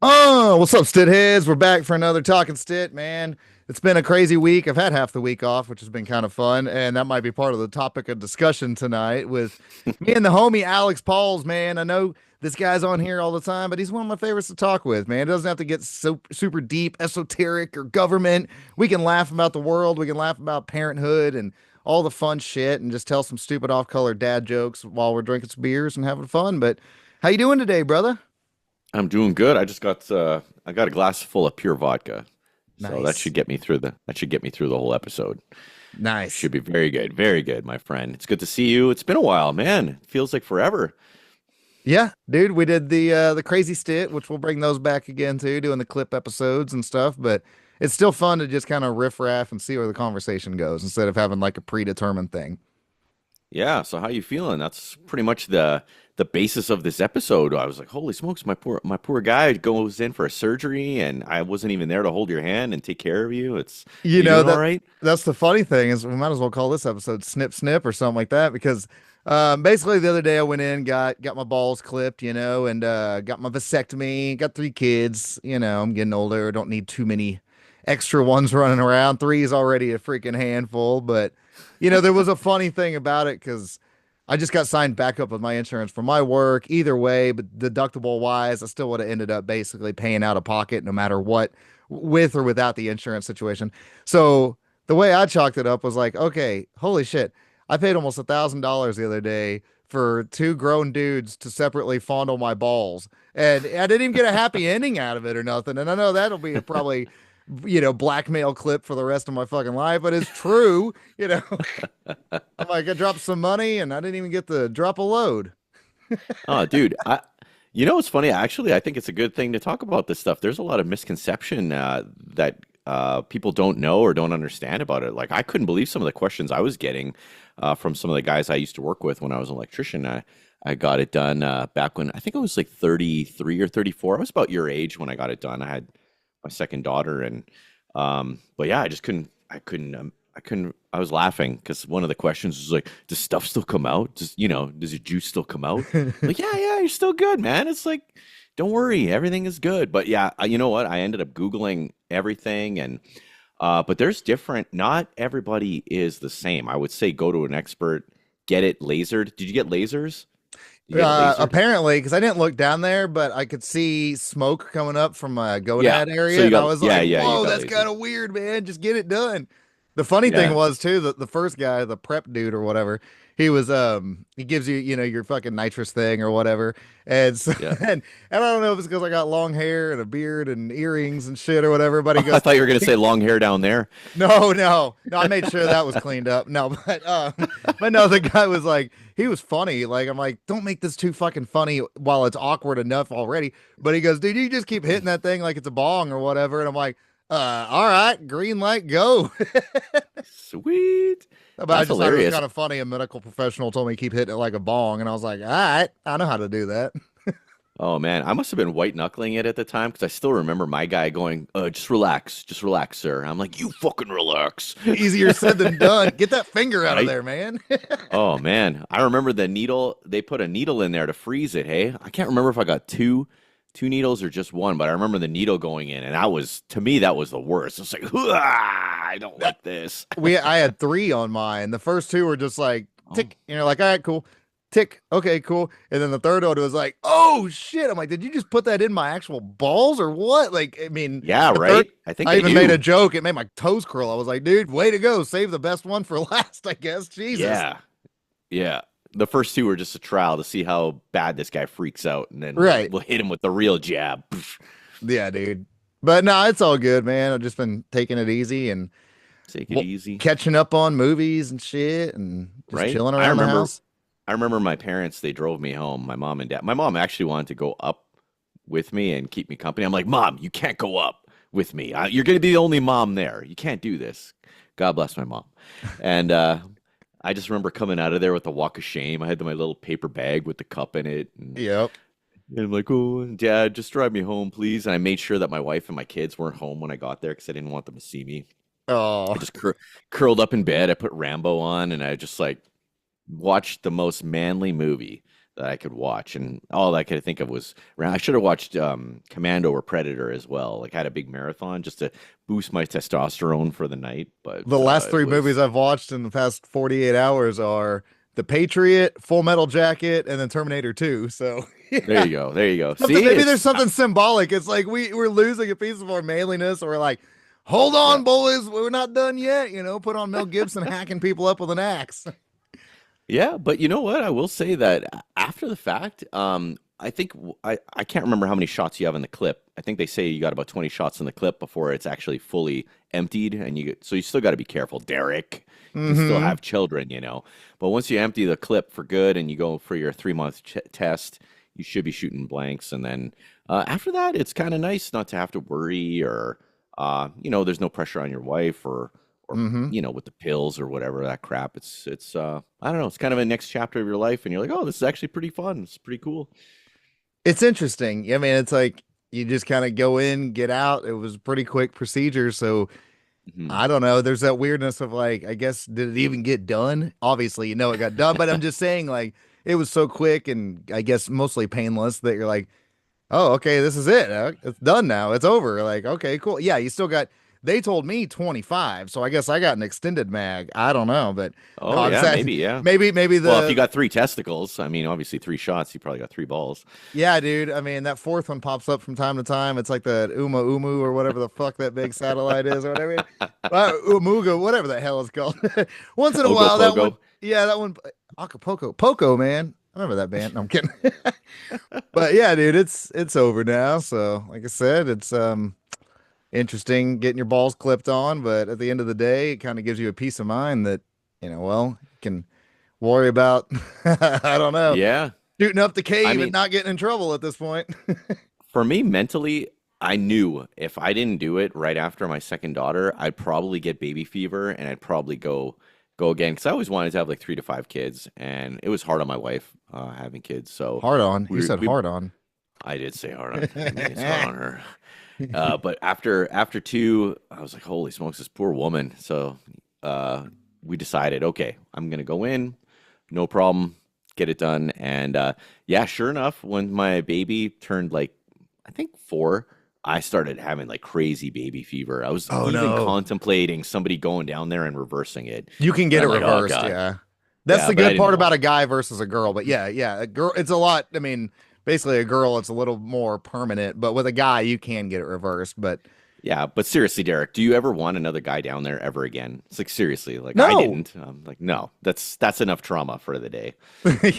Oh, what's up, Stitt-Heads? We're back for another Talking Stitt, man. It's been a crazy week. I've had half the week off, which has been kind of fun, and that might be part of the topic of discussion tonight with me and the homie Alex Pauls, man. I know this guy's on here all the time, but he's one of my favorites to talk with, man. It doesn't have to get so super deep, esoteric, or government. We can laugh about the world, we can laugh about parenthood and all the fun shit and just tell some stupid off-color dad jokes while we're drinking some beers and having fun. But how you doing today, brother? I'm doing good. I got a glass full of pure vodka. So Nice. that should get me through the whole episode. Nice. Should be very good. Very good, my friend. It's good to see you. It's been a while, man. It feels like forever. Yeah, dude, we did the crazy Stitt, which we'll bring those back again too, doing the clip episodes and stuff. But it's still fun to just kind of riff raff and see where the conversation goes instead of having like a predetermined thing. Yeah, so how you feeling? That's pretty much the basis of this episode. I was like, "Holy smokes, my poor guy goes in for a surgery and I wasn't even there to hold your hand and take care of you." You You know doing all that right? that's the funny thing is we might as well call this episode "Snip Snip" or something like that because basically the other day I went in, got my balls clipped, and got my vasectomy, got three kids. I'm getting older, don't need too many extra ones running around. Three is already a freaking handful, but there was a funny thing about it because I just got signed back up with my insurance for my work. Either way, but deductible wise, I still would have ended up basically paying out of pocket no matter what, with or without the insurance situation. So the way I chalked it up was like, okay, holy shit, I paid almost $1,000 the other day for two grown dudes to separately fondle my balls, and I didn't even get a happy ending out of it or nothing. And I know that'll be a probably blackmail clip for the rest of my fucking life, but it's true. I'm like, I dropped some money and I didn't even get to drop a load. Oh, dude, you know what's funny? Actually, I think it's a good thing to talk about this stuff. There's a lot of misconception that people don't know or don't understand about it. Like, I couldn't believe some of the questions I was getting from some of the guys I used to work with when I was an electrician. I got it done back when I think I was like 33 or 34. I was about your age when I got it done. I had my second daughter, and but yeah, I couldn't. I was laughing because one of the questions was like, "Does stuff still come out? Does your juice still come out?" I'm like, yeah, you're still good, man. It's like, don't worry, everything is good. But yeah, you know what? I ended up Googling everything, and but there's different. Not everybody is the same. I would say go to an expert, get it lasered. Did you get lasers? Did you get it lasered? Apparently, because I didn't look down there, but I could see smoke coming up from a Yeah. gonad So area, you and I got was yeah, like, yeah, you "Whoa, got that's kind lasered. of weird, man. Just get it done." The funny thing Yeah, was too that the first guy, the prep dude or whatever, he gives you your fucking nitrous thing or whatever, and so yeah. and I don't know if it's because I got long hair and a beard and earrings and shit or whatever, but he Oh, I goes, thought you were gonna say long hair down there. No, no, no. I made sure that was cleaned up. No, but no, the guy was like, he was funny. Like, I'm like, don't make this too fucking funny while it's awkward enough already. But he goes, dude, you just keep hitting that thing like it's a bong or whatever. And I'm like, all right, green light, go. Sweet. But I That's just thought it was hilarious. kind of funny. A medical professional told me keep hitting it like a bong, and I was like, all right, I know how to do that. Oh man, I must have been white knuckling it at the time because I still remember my guy going, just relax, sir." I'm like, "You fucking relax." Easier said than done. Get that finger out of Right? there, man. Oh man, I remember the needle. They put a needle in there to freeze it. Hey, I can't remember if I got two needles or just one, but I remember the needle going in, and that was to me that was the worst. It's like, I don't like this. I had three on mine. The first two were just like Oh, tick, like, all right, cool. Tick, okay, cool. And then the third one was like, oh shit. I'm like, did you just put that in my actual balls or what? Like, I mean, yeah, the third right. I think I they even made a do. joke. It made my toes curl. I was like, dude, way to go. Save the best one for last, I guess. Jesus. Yeah, yeah. The first two were just a trial to see how bad this guy freaks out, and then we'll Right. we'll hit him with the real jab. Yeah, dude. But no, it's all good, man. I've just been taking it easy and Take it w easy, catching up on movies and shit and just right? chilling I around the remember house. I remember my parents, they drove me home, my mom and dad. My mom actually wanted to go up with me and keep me company. I'm like, "Mom, you can't go up with me. You're going to be the only mom there. You can't do this." God bless my mom. And I just remember coming out of there with a walk of shame. I had my little paper bag with the cup in it. Yep. And I'm like, "Oh, Dad, just drive me home, please." And I made sure that my wife and my kids weren't home when I got there because I didn't want them to see me. Oh, I just curled up in bed. I put Rambo on and I just like watched the most manly movie that I could watch, and all I could think of was I should have watched Commando or Predator as well. Like, I had a big marathon just to boost my testosterone for the night, but The last it three movies was I've watched in the past 48 hours are The Patriot, Full Metal Jacket, and then Terminator 2. So, there yeah. you go, there you go. Something, See, maybe there's it's something symbolic. It's like we're losing a piece of our manliness, or we're like, hold yeah. on, boys, we're not done yet. Put on Mel Gibson hacking people up with an axe. Yeah, but you know what? I will say that after the fact, I think I can't remember how many shots you have in the clip. I think they say you got about 20 shots in the clip before it's actually fully emptied, and so you still got to be careful, Derek. You can still Mm-hmm. have children, you know. But once you empty the clip for good and you go for your 3 month test, you should be shooting blanks, and then after that, it's kind of nice not to have to worry or there's no pressure on your wife or Mm-hmm. with the pills or whatever that crap. It's I don't know. It's kind of a next chapter of your life, and you're like, oh, this is actually pretty fun. It's pretty cool. It's interesting. I mean, it's like you just kind of go in, get out. It was a pretty quick procedure. So Mhm. I don't know. There's that weirdness of like, I guess, did it even get done? Obviously, it got done, but I'm just saying, like, it was so quick and I guess mostly painless that you're like, oh, okay, this is it. It's done now. It's over. Like, okay, cool. Yeah, you still got, they told me 25, so I guess I got an extended mag. I don't know, but no, Oh I'm yeah, saying maybe yeah. maybe Well, if you the, got three testicles, I mean, obviously 3 shots, you probably got 3 balls. yeah, dude. I mean, that fourth one pops up from time to time. It's like the Uma Umu or whatever the fuck that big satellite is or whatever. Umuga, whatever the hell it's called. Once in a while, that one, Ogopogo. yeah, that one, Acapulco, Poco, man. I remember that band. No, I'm kidding. But yeah, dude, it's over now. So, like I said, it's interesting getting your balls clipped on, but at the end of the day, it kind of gives you a peace of mind that, well, you can worry about, I don't know, Yeah, shooting up the I cave and mean, not getting in trouble at this point. for me mentally, I knew if I didn't do it right after my second daughter, I'd probably get baby fever and I'd probably go again because I always wanted to have like 3 to 5 kids, and it was hard on my wife having kids. So Hard on. You said we hard on. I did say hard on. I mean, it's hard on her. But after two, I was like, holy smokes, this poor woman. So uh, we decided, okay, I'm gonna go in, no problem, get it done. And yeah, sure enough, when my baby turned like I think 4, I started having like crazy baby fever. I was Oh even no. contemplating somebody going down there and reversing it. You can And get it I'm like, oh reversed, God. yeah. That's Yeah, the but I good didn't part know. about a guy versus a girl. But yeah, yeah, a girl, it's a lot. I mean, basically a girl, it's a little more permanent, but with a guy, you can get it reversed. But Yeah, but seriously, Derek, do you ever want another guy down there ever again? It's like seriously, like I no. didn't. Like no, that's enough trauma for the day.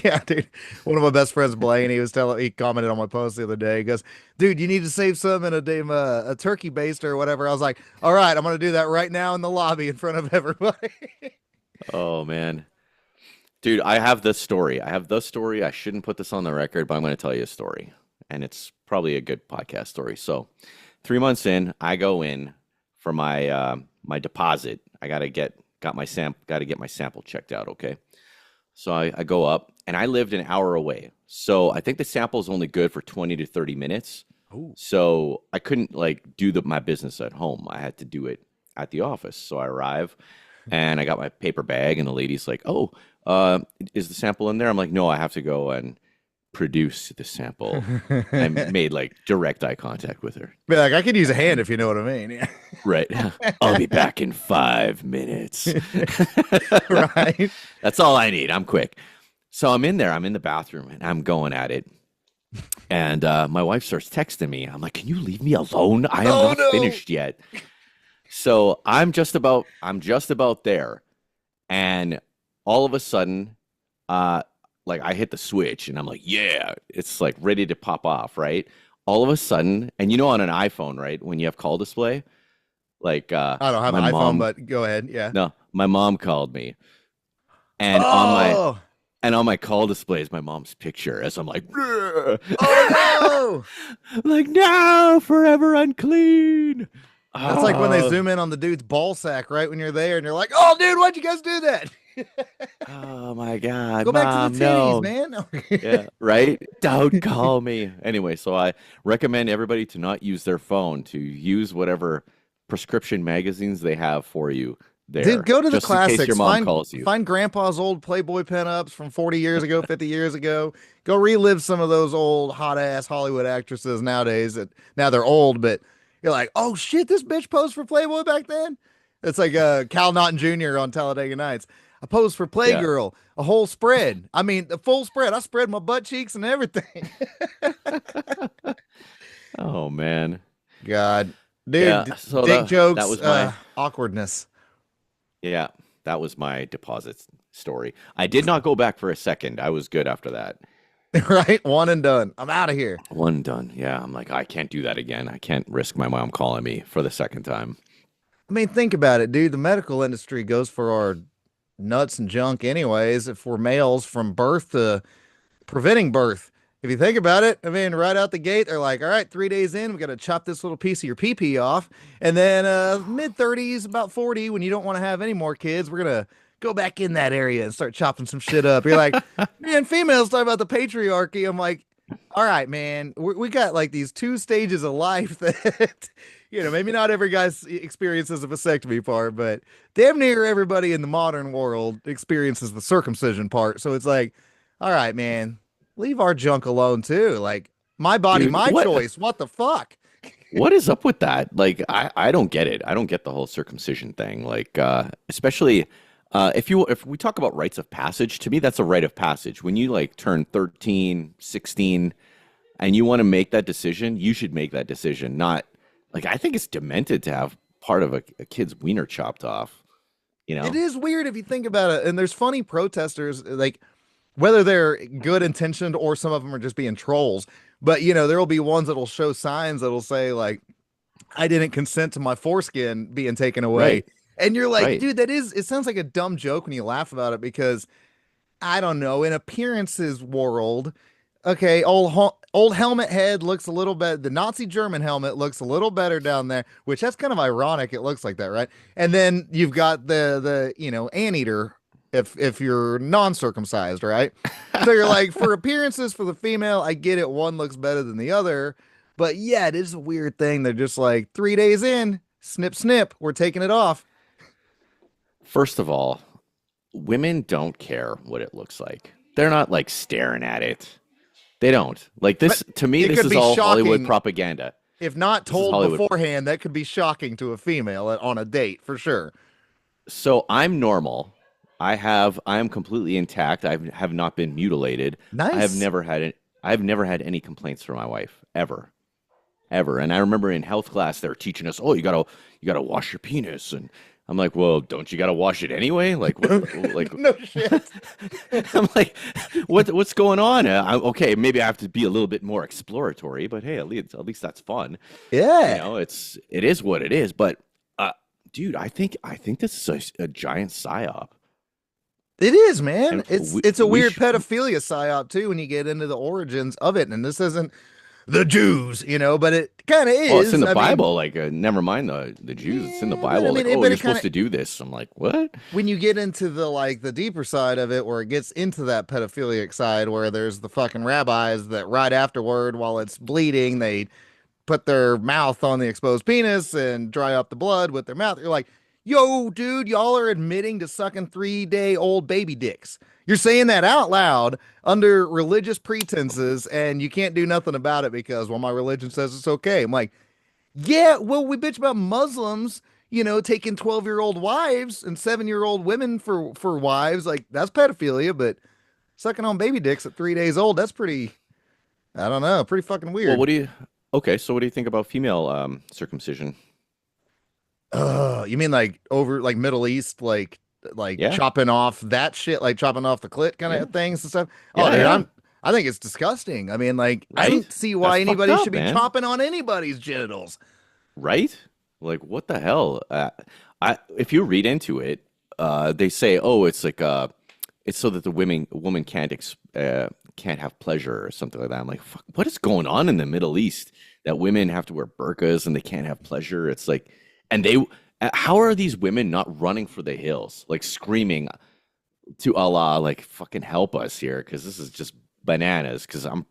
Yeah, dude. One of my best friends, Blaine, he commented on my post the other day. He goes, dude, you need to save some in a turkey baster or whatever. I was like, all right, I'm gonna do that right now in the lobby in front of everybody. Oh man. Dude, I have this story. I have the story. I shouldn't put this on the record, but I'm going to tell you a story. And it's probably a good podcast story. So, 3 months in, I go in for my deposit. I got to get my sample checked out, okay? So I go up and I lived an hour away. So I think the sample is only good for 20 to 30 minutes. Oh. So I couldn't like do my business at home. I had to do it at the office. So I arrive and I got my paper bag and the lady's like, "Oh, is the sample in there?" I'm like, "No, I have to go and produce the sample." I made like direct eye contact with her. Be like, I could use a hand if you know what I mean. Yeah. Right. I'll be back in 5 minutes. Right. That's all I need. I'm quick. So I'm in there. I'm in the bathroom and I'm going at it. And my wife starts texting me. I'm like, "Can you leave me alone? I am Oh not no. finished yet." So I'm just about there. And all of a sudden, uh, like I hit the switch and I'm like, yeah, it's like ready to pop off, right? All of a sudden, and on an iPhone, right, when you have call display, like I don't have my an iPhone, mom, but go ahead. Yeah. no, my mom called me, and Oh. on my call display is my mom's picture as I'm like, Oh like no, forever unclean. no. That's like when they Oh, zoom in on the dude's ball sack right when you're there and you're like, oh, dude, why'd you guys do that? oh my God, Go back to the mom, titties, no. man. Yeah, right? Don't call me. Anyway, so I recommend everybody to not use their phone, to use whatever prescription magazines they have for you Dude, there, go to the just in case your classics. mom Find calls you. find grandpa's old Playboy pinups from 40 years ago, 50 years ago. Go relive some of those old hot ass Hollywood actresses nowadays that now they're old, but you're like, oh shit, this bitch posed for Playboy back then. It's like Cal Naughton Jr. on Talladega Nights. I posed for Yeah. Playgirl, a whole spread. I mean, the full spread. I spread my butt cheeks and everything. Oh man. God, dude, Yeah. So dick that jokes, was my awkwardness. yeah, that was my deposit story. I did not go back for a second. I was good after that. Right? One and done. I'm out of here. One done. Yeah, I'm like, I can't do that again. I can't risk my mom calling me for the second time. I mean, think about it, dude. The medical industry goes for our nuts and junk, anyways, if we're males from birth to preventing birth. If you think about it, I mean, right out the gate, they're like, all right, 3 days in, we got to chop this little piece of your pee pee off. And then mid 30s, about 40, when you don't want to have any more kids, we're going to go back in that area and start chopping some shit up. You're like, man, females talk about the patriarchy. I'm like, all right, man, we got like these two stages of life that, maybe not every guy's experiences a vasectomy part, but damn near everybody in the modern world experiences the circumcision part. So it's like, all right, man, leave our junk alone too. Like, my body, Dude, my choice. What the fuck? what is up with that? Like, I don't get it. I don't get the whole circumcision thing. Like, especially if we talk about rites of passage, to me that's a rite of passage. When you like turn 13, 16, and you want to make that decision, you should make that decision. Not like I think it's demented to have part of a kid's wiener chopped off, you It know? is weird if you think about it. And there's funny protesters, like whether they're good intentioned or some of them are just being trolls. But there will be ones that'll show signs that'll say like, "I didn't consent to my foreskin being taken away," Right, and you're like, right. dude, that is. It sounds like a dumb joke when you laugh about it because I don't know. In appearances world, okay, old helmet head looks a little bit. The Nazi German helmet looks a little better down there, which that's kind of ironic. It looks like that, right? And then you've got the anteater if you're non-circumcised, right? So you're like, for appearances for the female, I get it. One looks better than the other, but yeah, it is a weird thing. They're just like 3 days in, snip snip, we're taking it off. First of all, women don't care what it looks like. They're not like staring at it. They don't. Like But this, to me, it this could is be all Hollywood shocking propaganda. if not This is told Hollywood. beforehand. That could be shocking to a female on a date for sure. So I'm normal. I am completely intact. have not been mutilated. I have Nice. never had it. I've never had any complaints from my wife ever, ever. And I remember in health class they were teaching us, oh, you gotta wash your penis, and I'm like, well, don't you gotta wash it anyway? Like what? Like No shit. I'm like, what's going on? Okay, maybe I have to be a little bit more exploratory, but hey, at least that's fun. You Yeah, know, it is what it is. But uh, dude, I think this is a giant psyop, it is, man. and It's a weird pedophilia psyop too when you get into the origins of it. And this isn't the Jews, but it kind of well, it's in is. the I mean, Bible. Like, never mind the Jews. It's in the yeah, but I Bible. Like, mean, oh, but you're it kind supposed of to do this. I'm like, what? when you get into the deeper side of it, where it gets into that pedophilic side, where there's the fucking rabbis that right afterward, while it's bleeding, they put their mouth on the exposed penis and dry up the blood with their mouth. You're like, yo, dude, y'all are admitting to sucking 3 day old baby dicks. You're saying that out loud under religious pretenses, and you can't do nothing about it because, well, my religion says it's okay. I'm like, yeah, well, we bitch about Muslims, taking 12-year-old wives and 7-year-old women for wives. Like, that's pedophilia, but sucking on baby dicks at 3 days old, that's pretty, I don't know, pretty fucking Well, weird. okay, so what do you think about female circumcision? You mean like over like Middle East, like Yeah, chopping off that shit, like chopping off the clit kind yeah, of things and stuff? Oh, yeah, dude, yeah. I think it's disgusting. I mean, like, I Right? don't see That's why fucked anybody up, should be man. chopping on anybody's genitals. Right? Like, what the hell? If you read into it, they say, oh, it's like it's so that the woman can't have pleasure or something like that. I'm like, fuck, what is going on in the Middle East that women have to wear burqas and they can't have pleasure? It's like, and how are these women not running for the hills, like screaming to Allah, like, fucking help us here, because this is just bananas. Because I'm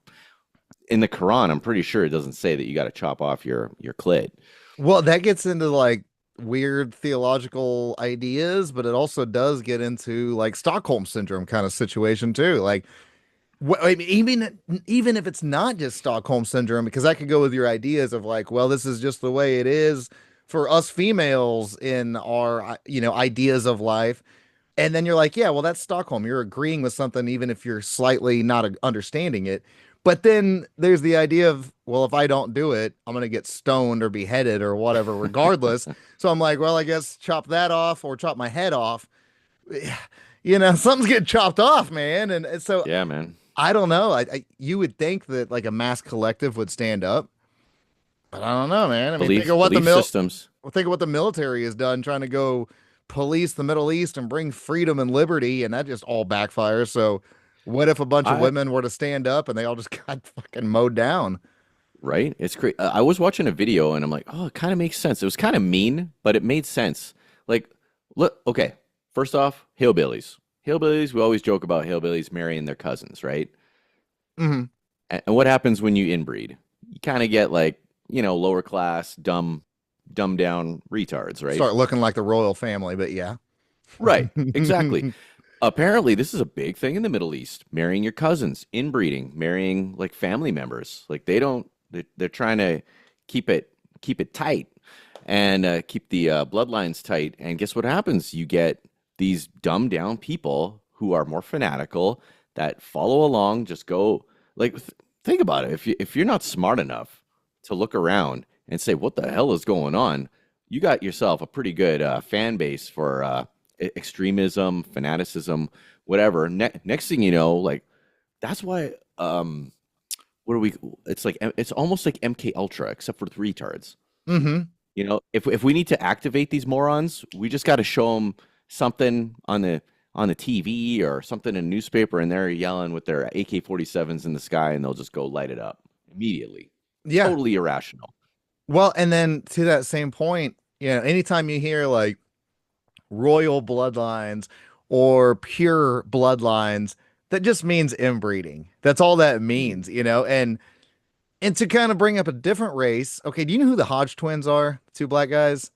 in the Quran, I'm pretty sure it doesn't say that you got to chop off your clit. Well, that gets into like weird theological ideas, but it also does get into like Stockholm syndrome kind of situation too. Like, I mean, even if it's not just Stockholm syndrome, because that could go with your ideas of like, well, this is just the way it is for us females in our, ideas of life. And then you're like, yeah, well, that's Stockholm. You're agreeing with something, even if you're slightly not understanding it. But then there's the idea of, well, if I don't do it, I'm going to get stoned or beheaded or whatever, regardless. So I'm like, well, I guess chop that off or chop my head off. Something's getting chopped off, man. And so Yeah, man. I don't know. You would think that like a mass collective would stand up, but I don't know, man. I mean, Belief systems. think of what the military has done trying to go police the Middle East and bring freedom and liberty, and that just all backfires. So, what if a bunch of I women were to stand up and they all just got fucking mowed down? Right? It's great. I was watching a video and I'm like, oh, it kind of makes sense. It was kind of mean, but it made sense. Like, look, okay. First off, hillbillies. Hillbillies, we always joke about hillbillies marrying their cousins, right? Hmm. And what happens when you inbreed? You kind of get like, lower class, dumb down retards, right? Start looking like the royal family, but yeah. Right. Exactly. Apparently, this is a big thing in the Middle East. Marrying your cousins, inbreeding, marrying like family members. Like they don't. They're trying to keep it tight and keep the bloodlines tight. And guess what happens? You get these dumbed down people who are more fanatical that follow along. Just go like think about it. If you're not smart enough to look around and say what the hell is going on, you got yourself a pretty good fan base for extremism, fanaticism, whatever. Next thing you know, like that's why what are we? It's like it's almost like MK Ultra, except for the retards. Hmm. If we need to activate these morons, we just got to show them something on the TV or something in a newspaper, and they're yelling with their AK-47s in the sky, and they'll just go light it up immediately. Yeah. Totally irrational. Well, and then to that same point, anytime you hear like royal bloodlines or pure bloodlines, that just means inbreeding. That's all that Mhm. means. And to kind of bring up a different race, okay, do you know who the Hodge twins are? Two black guys.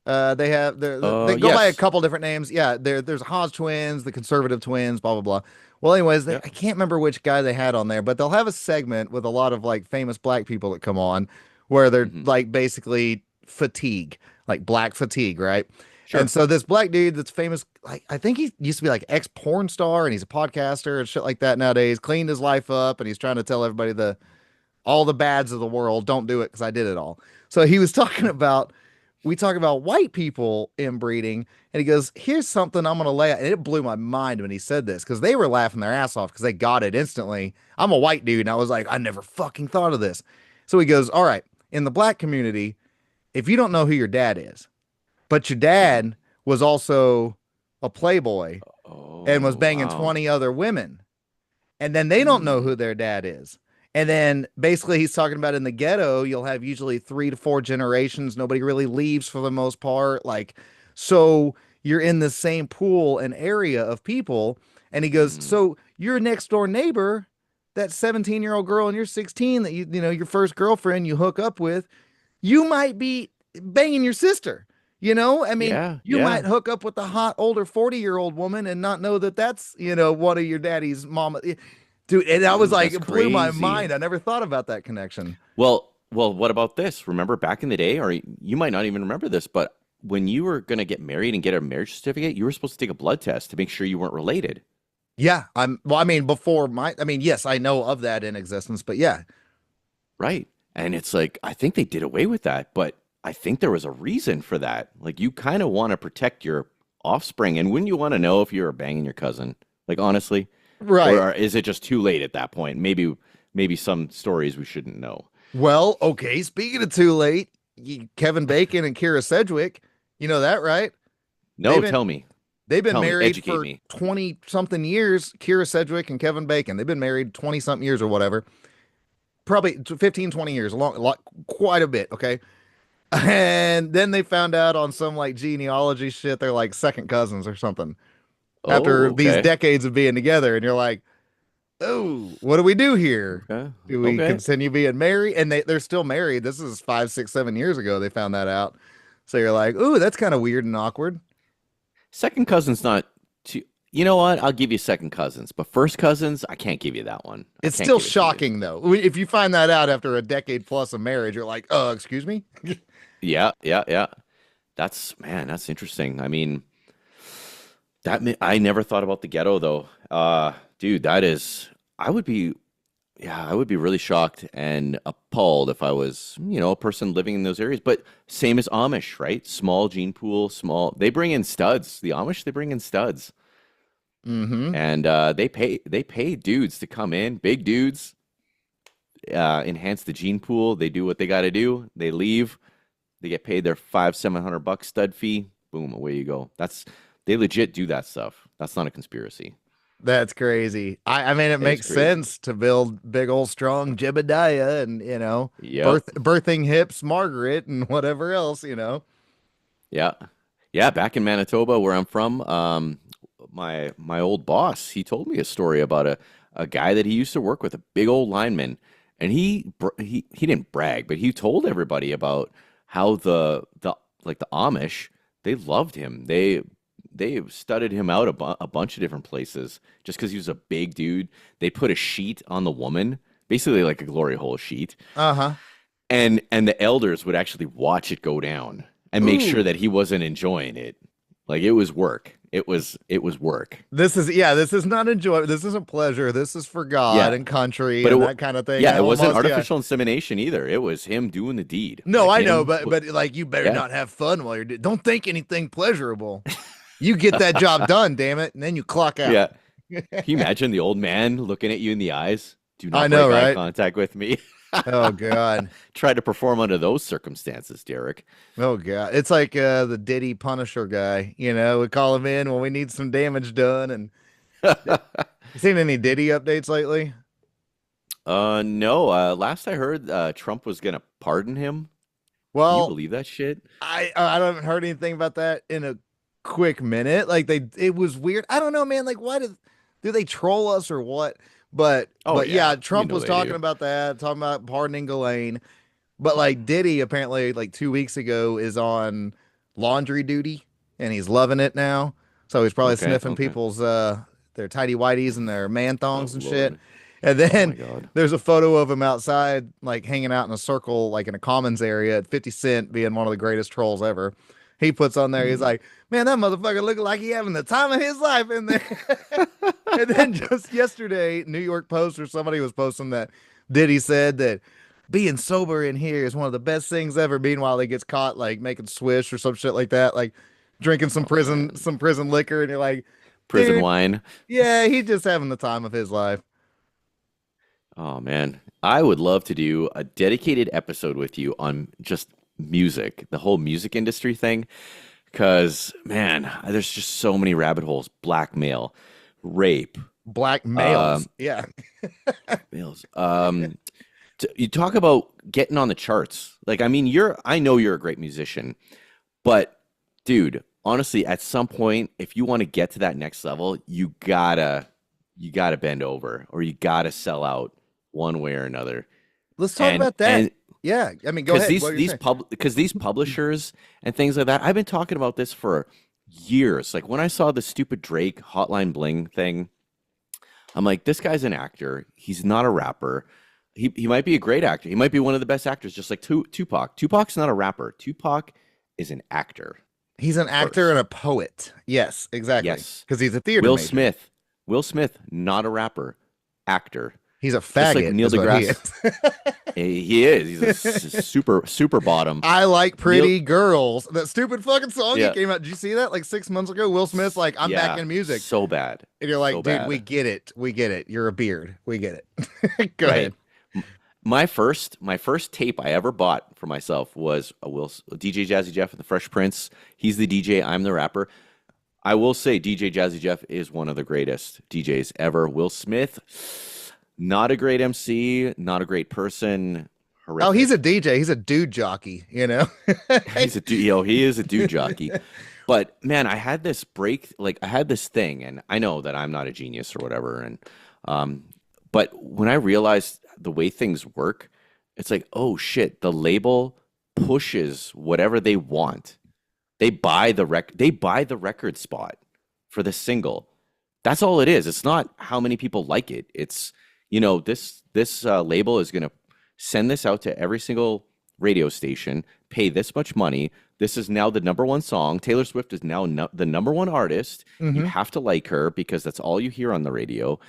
They go by a Yes. couple different names. Yeah, there's Hodge twins, the conservative twins, blah blah blah. Well, anyways, Yeah. I can't remember which guy they had on there, but they'll have a segment with a lot of like famous black people that come on where they're Hmm. like basically fatigue, like black fatigue, right? And Sure. so this black dude that's famous, like I think he used to be like ex porn star and he's a podcaster and shit like that nowadays, cleaned his life up and he's trying to tell everybody the all the bads of the world, don't do it because I did it all. So he was talking about, we talk about white people inbreeding, and he goes, here's something I'm going to lay out. And it blew my mind when he said this because they were laughing their ass off because they got it instantly. I'm a white dude, and I was like, I never fucking thought of this. So he goes, all right, in the black community, if you don't know who your dad is, but your Hmm. dad was also a playboy and was Oh, banging wow. 20 other women, and then they don't know Mm. who their dad is. And then basically he's talking about in the ghetto, you'll have usually 3 to 4 generations. Nobody really leaves for the most part. Like, so you're in the same pool and area of people. And he goes, Mm. so your next door neighbor, that 17-year-old girl and you're 16 that your first girlfriend you hook up with, you might be banging your sister. I mean, Yeah. you might Yeah. hook up with a hot older 40-year-old woman and not know that that's one of your daddy's mama. Dude, and I was Dude, like, that's it blew my crazy. mind. I never thought about that connection. Well, what about this? Remember back in the day, or you might not even remember this, but when you were going to get married and get a marriage certificate, you were supposed to take a blood test to make sure you weren't related, Yeah, well, I mean, yes, I know of that in existence, but yeah. right? And it's like, I think they did away with that, but I think there was a reason for that. Like, you kind of want to protect your offspring, and wouldn't you want to know if you were banging your cousin? Like, honestly, Right. or is it just too late at that point? Maybe some stories we shouldn't know. Well, okay, speaking of too late, Kevin Bacon and Kira Sedgwick, you know that, right? They've No, been tell me, married educate for me. 20 something years, Kira Sedgwick and Kevin Bacon. They've been married 20 something years or whatever. Probably 15, 20 years, a lot, quite a bit, okay? And then they found out on some like genealogy shit, they're like second cousins or something after Oh, these okay, decades of being together. And you're like, oh, what do we do here? okay, Do we okay. continue being married? And they're still married. This is 5, 6, 7 years ago they found that out. So you're like, ooh, that's kind of weird and awkward. Second cousin's not too. You know what? I'll give you second cousins, but first cousins, I can't give you that one. I It's can't still give it to you. shocking though. If you find that out after a decade plus of marriage, you're like, excuse me? Yeah, yeah, yeah. That's man, that's interesting. I mean, I never thought about the ghetto though. Dude, that is. I would be. Yeah, I would be really shocked and appalled if I was, a person living in those areas. But same as Amish, right? Small gene pool, small. They bring in studs. The Amish, they bring in studs, Mm-hmm. and they pay dudes to come in, big dudes, enhance the gene pool. They do what they got to do. They leave. They get paid their 500-700 bucks stud fee. Boom, away you go. They legit do that stuff. That's not a conspiracy. That's crazy. I mean, it It is makes crazy. sense to build big old strong Jebediah and, Yep. birthing hips Margaret and whatever else. Yeah. Yeah, back in Manitoba where I'm from, my old boss, he told me a story about a guy that he used to work with, a big old lineman, and he didn't brag, but he told everybody about how the like the Amish, they loved him. They studied him out a bunch of different places just because he was a big dude. They put a sheet on the woman, basically like a glory hole sheet, Uh-huh. and the elders would actually watch it go down and make sure Ooh. that he wasn't enjoying it. Like it was work. It was work. This is not enjoy. This isn't pleasure. This is for God Yeah, and country but and that kind of thing. yeah, I it wasn't almost, yeah. artificial insemination either. It was him doing the deed. No, Like I know, him. but like you better Yeah, not have fun while don't think anything pleasurable. You get that job done, damn it, and then you clock out. yeah. Can you imagine the old man looking at you in the eyes? Do I not know, break eye right? contact with me. Oh God. Try to perform under those circumstances, Derek. Oh God. It's like the Diddy Punisher guy, we call him in when we need some damage done. And you seen any Diddy updates lately? No. Last I heard, Trump was gonna pardon him. Can you Well, believe that shit? I haven't heard anything about that in a quick minute. Like it was weird. I don't know, man. Like why do they troll us or what? But Oh yeah, yeah, Trump was they talking do. about that, talking about pardoning Ghislaine. But like Diddy apparently like 2 weeks ago is on laundry duty and he's loving it now. So he's probably Okay, sniffing okay. people's their tighty whities and their man Oh thongs and shit. Lord. And Oh my then God. there's a photo of him outside, like hanging out in a circle, like in a commons area at 50 Cent being one of the greatest trolls ever. He puts on there, he's Hmm. like, man, that motherfucker looking like he having the time of his life in there. And then just yesterday, New York Post or somebody was posting that Diddy said that being sober in here is one of the best things ever. Meanwhile, he gets caught like making swish or some shit like that, like drinking Oh man. some prison liquor, and you're like, Prison dude, wine. yeah, he's just having the time of his life. Oh man. I would love to do a dedicated episode with you on just music, the whole music industry thing. Because, man, there's just so many rabbit holes. Blackmail, rape, Black males, um, yeah. males. You talk about getting on the charts. Like, I mean, I know you're a great musician, but dude, honestly, at some point, if you want to get to that next level, you gotta bend over or you gotta sell out one way or another. Let's talk And about that. and Yeah, I mean, go ahead. What you're saying? because these publishers and things like that, I've been talking about this for years. Like when I saw the stupid Drake Hotline Bling thing, I'm like, this guy's an actor. He's not a rapper. He might be a great actor. He might be one of the best actors, just like Tupac. Tupac's not a rapper. Tupac is an actor He's an actor and first. a poet. Yes, exactly. Yes. Because he's a theater Will major. Smith. Will Smith, not a rapper, actor. He's a Just like faggot, Neil is what he is. deGrasse. He is. He's a super bottom. I like Neil. pretty girls. That stupid fucking song he Yeah. came out. Did you see that like 6 months ago? Will Smith's like, I'm back Yeah. in music. So bad. And you're like, So dude, we bad. get it. We get it. You're a beard. We get it. Go Right. ahead. My first tape I ever bought for myself was a DJ Jazzy Jeff and the Fresh Prince. He's the DJ, I'm the rapper. I will say DJ Jazzy Jeff is one of the greatest DJs ever. Will Smith, not a great MC, not a great person, Oh, he's a horrific. DJ. He's a dude jockey. He is a dude jockey. But man, I had this break, like I had this thing, and I know that I'm not a genius or whatever, and um, but when I realized the way things work, it's like, oh shit, the label pushes whatever they want. They buy the record spot for the single. That's all it is. It's not how many people like it. It's, this label is going to send this out to every single radio station, pay this much money. This is now the number one song. Taylor Swift is now the number one artist. You Hmm. have to like her because that's all you hear on the radio.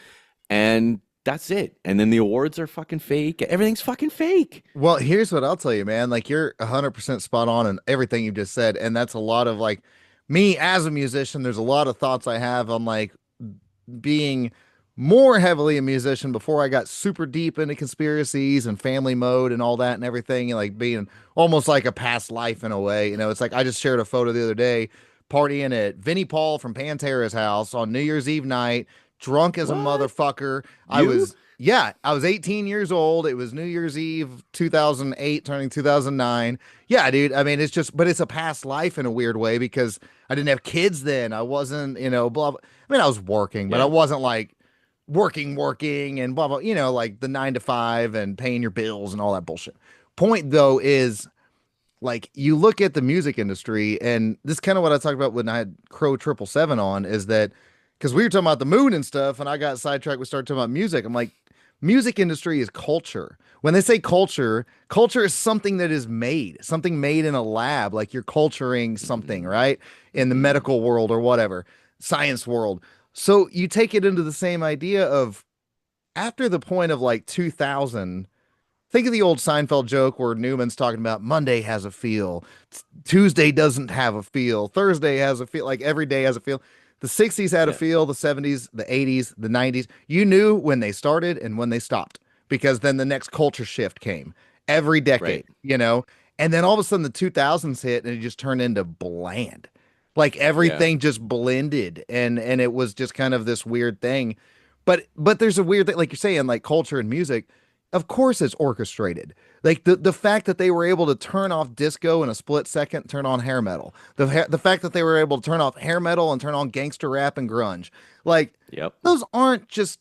And that's it. And then the awards are fucking fake. Everything's fucking fake. Well, here's what I'll tell you, man. Like you're 100% spot on in everything you just said, and that's a lot of like me as a musician. There's a lot of thoughts I have on like being more heavily a musician before I got super deep into conspiracies and family mode and all that and everything, and like being almost like a past life in a way. It's like I just shared a photo the other day partying at Vinnie Paul from Pantera's house on New Year's Eve night, drunk as a What? motherfucker. You? Yeah, I was 18 years old. It was New Year's Eve 2008, turning 2009. Yeah, dude. I mean, but it's a past life in a weird way because I didn't have kids then. I wasn't, blah, blah. I mean, I was working, but I Yeah. wasn't like working and blah blah, like the 9 to 5 and paying your bills and all that bullshit. Point though is like you look at the music industry, and this is kind of what I talked about when I had Crow 777 on, is that because we were talking about the moon and stuff, and I got sidetracked, we started talking about music. I'm like, music industry is culture. When they say culture, culture is something that is made, something made in a lab, like you're culturing something, Mm-hmm. right? In the Mm-hmm. medical world or whatever, science world. So you take it into the same idea of after the point of like 2000, think of the old Seinfeld joke where Newman's talking about Monday has a feel, Tuesday doesn't have a feel, Thursday has a feel, like every day has a feel. The 60s had a Yeah. feel, the 70s, the 80s, the 90s. You knew when they started and when they stopped because then the next culture shift came every Right. decade. And then all of a sudden the 2000s hit and it just turned into bland. Like Yeah. everything just blended and it was just kind of this weird thing. But there's a weird thing, like you're saying, like culture and music, of course it's orchestrated. Like the fact that they were able to turn off disco in a split second, turn on hair metal. The fact that they were able to turn off hair metal and turn on gangster rap and grunge. Like Yep. those aren't just,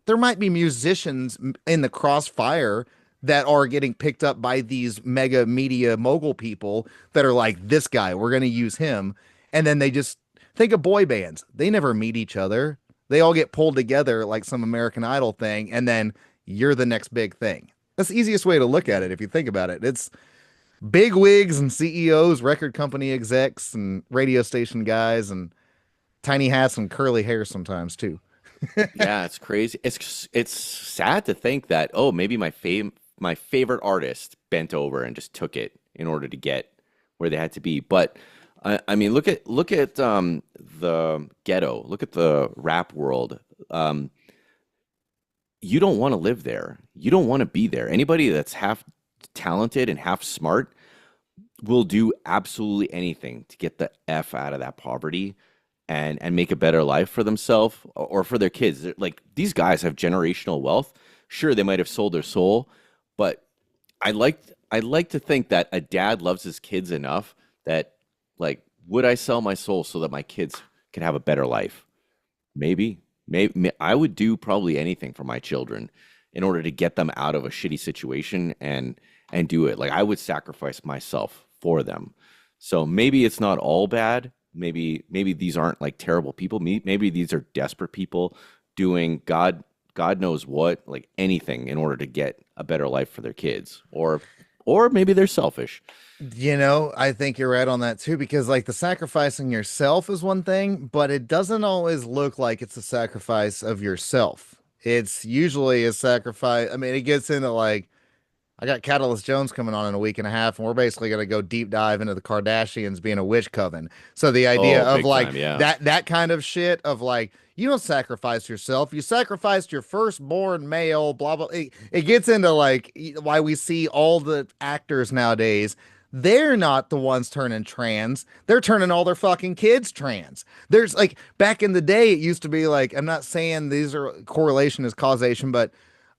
there might be musicians in the crossfire that are getting picked up by these mega media mogul people that are like, this guy, we're going to use him. And then they just think of boy bands. They never meet each other. They all get pulled together like some American Idol thing. And then you're the next big thing. That's the easiest way to look at it if you think about it. It's big wigs and CEOs, record company execs, and radio station guys, and tiny hats and curly hair sometimes too. Yeah, it's crazy. It's sad to think that, oh, maybe my favorite artist bent over and just took it in order to get where they had to be. But I mean, look at the ghetto. Look at the rap world. Um, you don't want to live there. You don't want to be there. Anybody that's half talented and half smart will do absolutely anything to get the F out of that poverty and make a better life for themselves or for their kids. Like these guys have generational wealth. Sure, they might have sold their soul, but I like to think that a dad loves his kids enough that like would I sell my soul so that my kids can have a better life? Maybe. Maybe I would do probably anything for my children in order to get them out of a shitty situation and do it. Like I would sacrifice myself for them. So maybe it's not all bad. Maybe these aren't like terrible people. Maybe these are desperate people doing God knows what, like anything in order to get a better life for their kids. Or maybe they're selfish. I think you're right on that too, because like the sacrificing yourself is one thing, but it doesn't always look like it's a sacrifice of yourself. It's usually a sacrifice. I mean, it gets into like, I got Catalyst Jones coming on in a week and a half, and we're basically going to go deep dive into the Kardashians being a witch coven. So the idea Oh, of big like time, yeah. that kind of shit of like you don't sacrifice yourself, you sacrificed your firstborn male, blah blah. It gets into like why we see all the actors nowadays. They're not the ones turning trans. They're turning all their fucking kids trans. There's like back in the day, it used to be like, I'm not saying these are correlation is causation, but